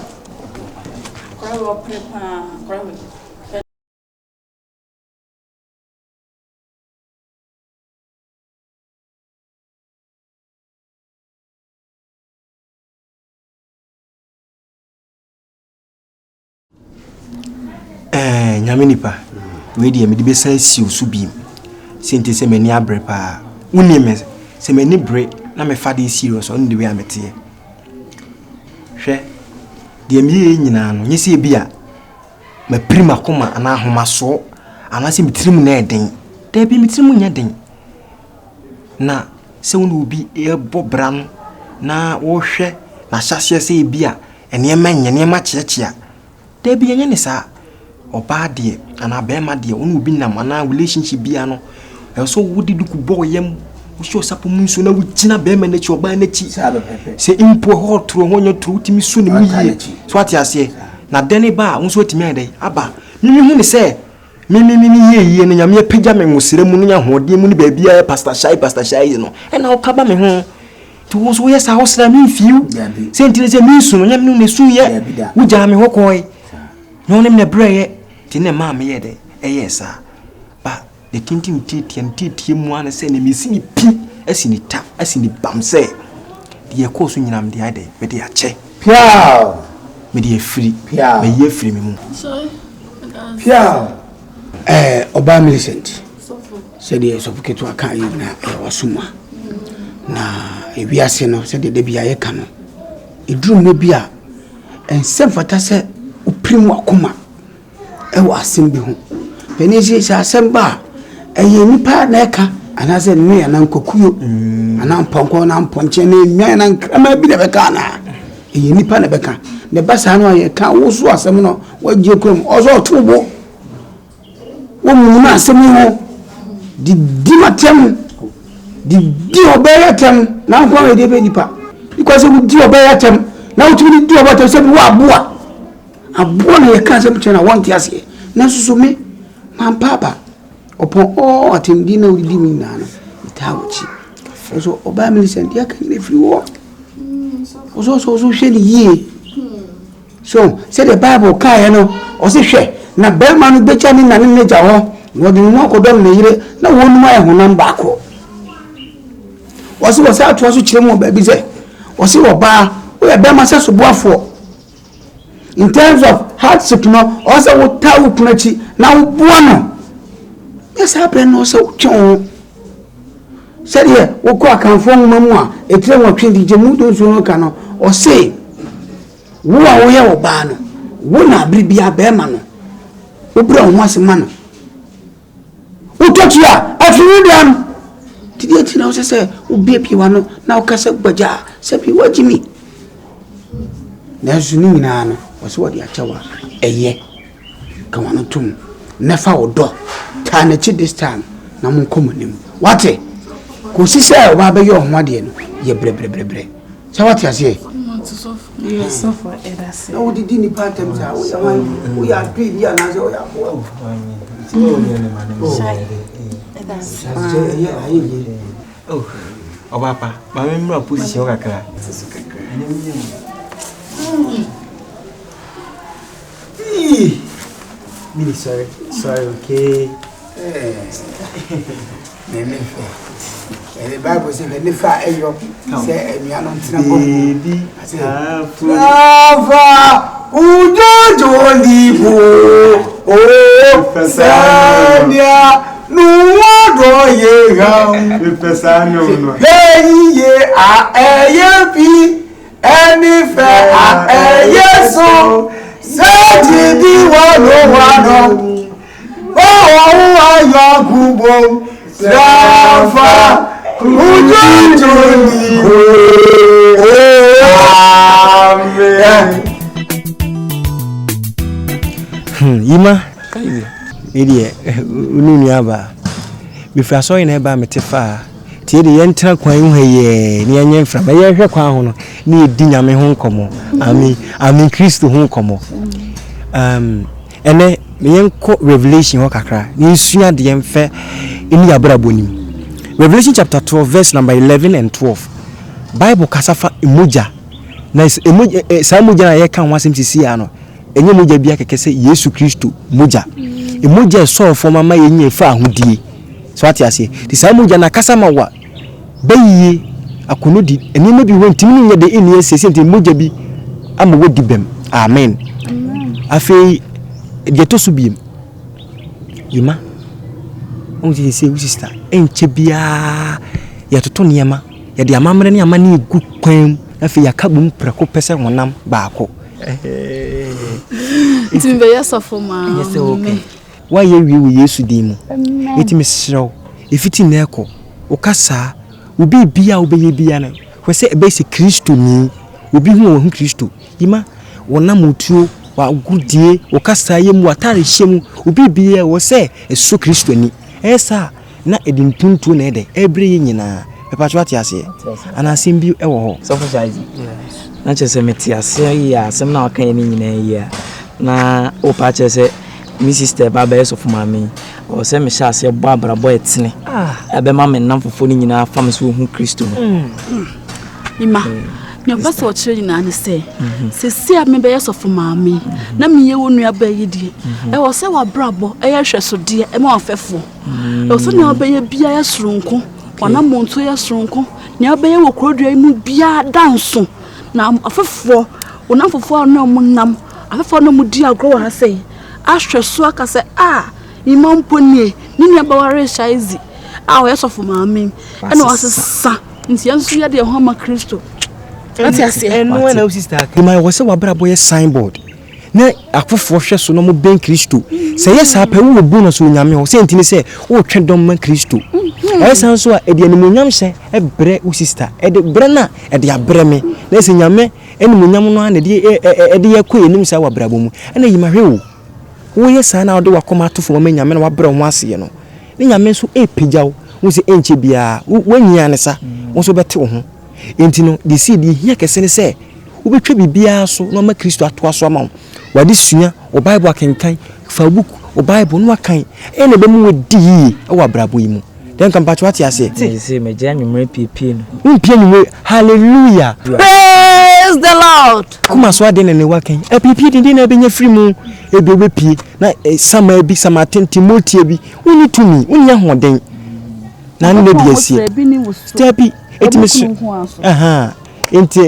Nyamenipa we dey me dey say si osubim sente se mani abre pa unime se mani bre na me fa dey serious on the way amete hwe dey me nyina no nyese bia ma prima koma ana ahoma so ana se mitrim na eden da bi mitrim nya den na se wonu obi e bobra no na wo hwe na hyase se bia ene ma chiachia da bi nya ne sa oba de ana bema de onu obi nam ana relationship bia no so wodi duku bo yem wo sho sapo munso na wugina bema na chi oba na chi se impo ho tro honyo tro timi so ne miye so ati ase na deni ba unso timi ade aba mimi hu ne se mimi ye ne nyame pagya me ngosere mu nya hode mu ne ba bia pastor shy no e na okaba me ho to wo so yes a hosra mi fiu se ntire se mi su no nyame ne su ye wugya me ho koi no ne breye tine ma me ye de eyesa ba de tintin titi mu an se ne mesi ni pi asini ta asini bamse de ekoso nyinam de ade me de ache pia me de free pia me ye free me mu Sorry. pia oba Millicent se de so fuketo aka yi na wasuma na ewiase no se de bia ye ka no edrum no bia ensem fata se oprimu akoma ewa asem bi ho penisi se asem ba eye nipa na eka anase ne na nkokuyo ana mponko na mponche ne nwan na nkrama bi na beka na eye nipa na beka ne basa no ye ka woso asem no waje krom ozo tubo wo mu na asem ho di matem di obeyatem na nko we de be nipa because we di obeyatem na utumi di obeyatem se bi wa aboa na ye ka asem che na want ase na susu me man papa upon all attending na udi mi na no itawochi so oba Millicent ya kan le free wo so hwe ni ye so say the Bible kai no o se hwe na belma no becha ni na ne ja ho wo di no ko dom na yire na wonu ma ho nan ba ko wo se atu so kire mo ba bi se wo se wo ba wo ya belma se so boafo in terms of hardship no also wo ta wo kunachi na wo boa no yes happen no so twon said here wo ko akanfo mamu a etire wo twen di jemu do so no ka no o say wo a wo ye wo ba no wo na bribia be ma no wo bra wo asema no wo totu a afiri dem tidia tina wo say wo bia pi wa no na wo kasa gbaja se bi wo jimi na so ni nyina no wo so wo di achawa eye ka wano tum nefa wo do ta na chi this time na mun komunim wate ko si say wa be yo ho ade no ye bre sa wate ase you suffer edase no didi ni patem sa wo ya dwi bi ana se wo ya bo oh papa ma me mra position kakra Mini sorry okay the Bible says when the fire ayo say emiano ntina bo baby Ava ujojo libo o pesania nuwodo ye ham pesania no ye a eyepi enife a eyeso sejidi wano ayo gubo Rafa ujojoni amen Ima edi ununi aba befra so ina eba metefa tie de yentra kwan hu heye ne yenye mfra ma ye hwe kwan ho no ne edi nyame ho nkomo ami Kristo ho nkomo ene me yenko revelation ho kakra ne nsua de yemfe ini abrabonim Revelation chapter 12 verse number 11 and 12 Bible kasafa emoja na emoja sa emoja na ye kan wasem sisi ya no enye moja bia kekese Yesu Kristo moja emoja so for mama yenye fa ahodie so ati ase ti sa moja na kasa ma wa bayiye akono di enima bi wantimi nye de eni esese nti moja bi ama wodi bem amen afei de to so biem yima on ti say sister enche bia ya toto niema ya de amamre ne amane egu kwan afei ya kabum preko pese wonam baako Timbe yesofo ma. Yes okay. Why you Yesu dimu? Eti mesrew. Efiti na eko. Okasa obi bia obeye bia na. We say ebe se Kristo ni. Obi hu wo hu Kristo. Ima wonam otuo wa gudie okasa yemu atare hyemu obi bia wo say eso Kristo ni. Esa na edintuntu na ede ebre nyina. Pepa chwati ase. Ana simbi ewo ho. So for size. Na chese metiase ya asem na wakan ni nyina ya. Na opa chese mi sister baba yeso fuma mi o se me sha se bo abrabo etene ebe ma me nam fofo ni nyina fam so hu Kristo ima me pasa o chire nyina ne se se a me be yeso fuma mi na me ye wonu aba yidi e wo se wa brabo e ye hweso de e ma ofefo e so ne oba ye bia ye soronko wana monto ye soronko ne oba ye wo krodua mu bia danso na afefo wona fofo na mo nam afefo na mo di agro ha sei ahweso aka se imampo nie ni aba ware shaizi we sofo maami ena wasesa nti yansu ye de ho ma Kristo ati ase eno na sister ma wo se wabrabo ye signboard na akofo hweso no mo ben Kristo se ye sa pa wo bu no so nyame ho se ntini se wo twedom ma Kristo e san so a ede animonyam hye e bre wo sister e de bre na e de abre me na se nyame animonyam no na de e de yakọ enim sa wabrabo mu ena yimahwe wo wo ye sa na ode wakoma to fo ma nyame na wabre ho ase no ni nyame so epijaw wo se enche bia wanyia ne sa wo so bete wo ho enti no de seed hia kese ne se wo betwa bibia so no ma Kristo ato aso ama wade sua o Bible akenkan fa book o Bible no akan ene be mu wadi e wa brabo yi mu den kan patwa ti ase se me je anwumre pipi no mpie ni hallelujah praise the Lord kuma so ade ne wakan pipi din na be nya free mu e be obepie na sama bi sama Timothy bi woni tumi woni ahoden na ne bi asie stepi etimi Inti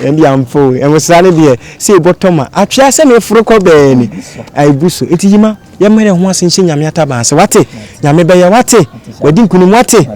endi amfo emosane de se botoma atwa se me furo ko be ni aibuso enti yima ye mere ho asenhye nyame ataba ase wate nyame be ye wate wadi nkunu wate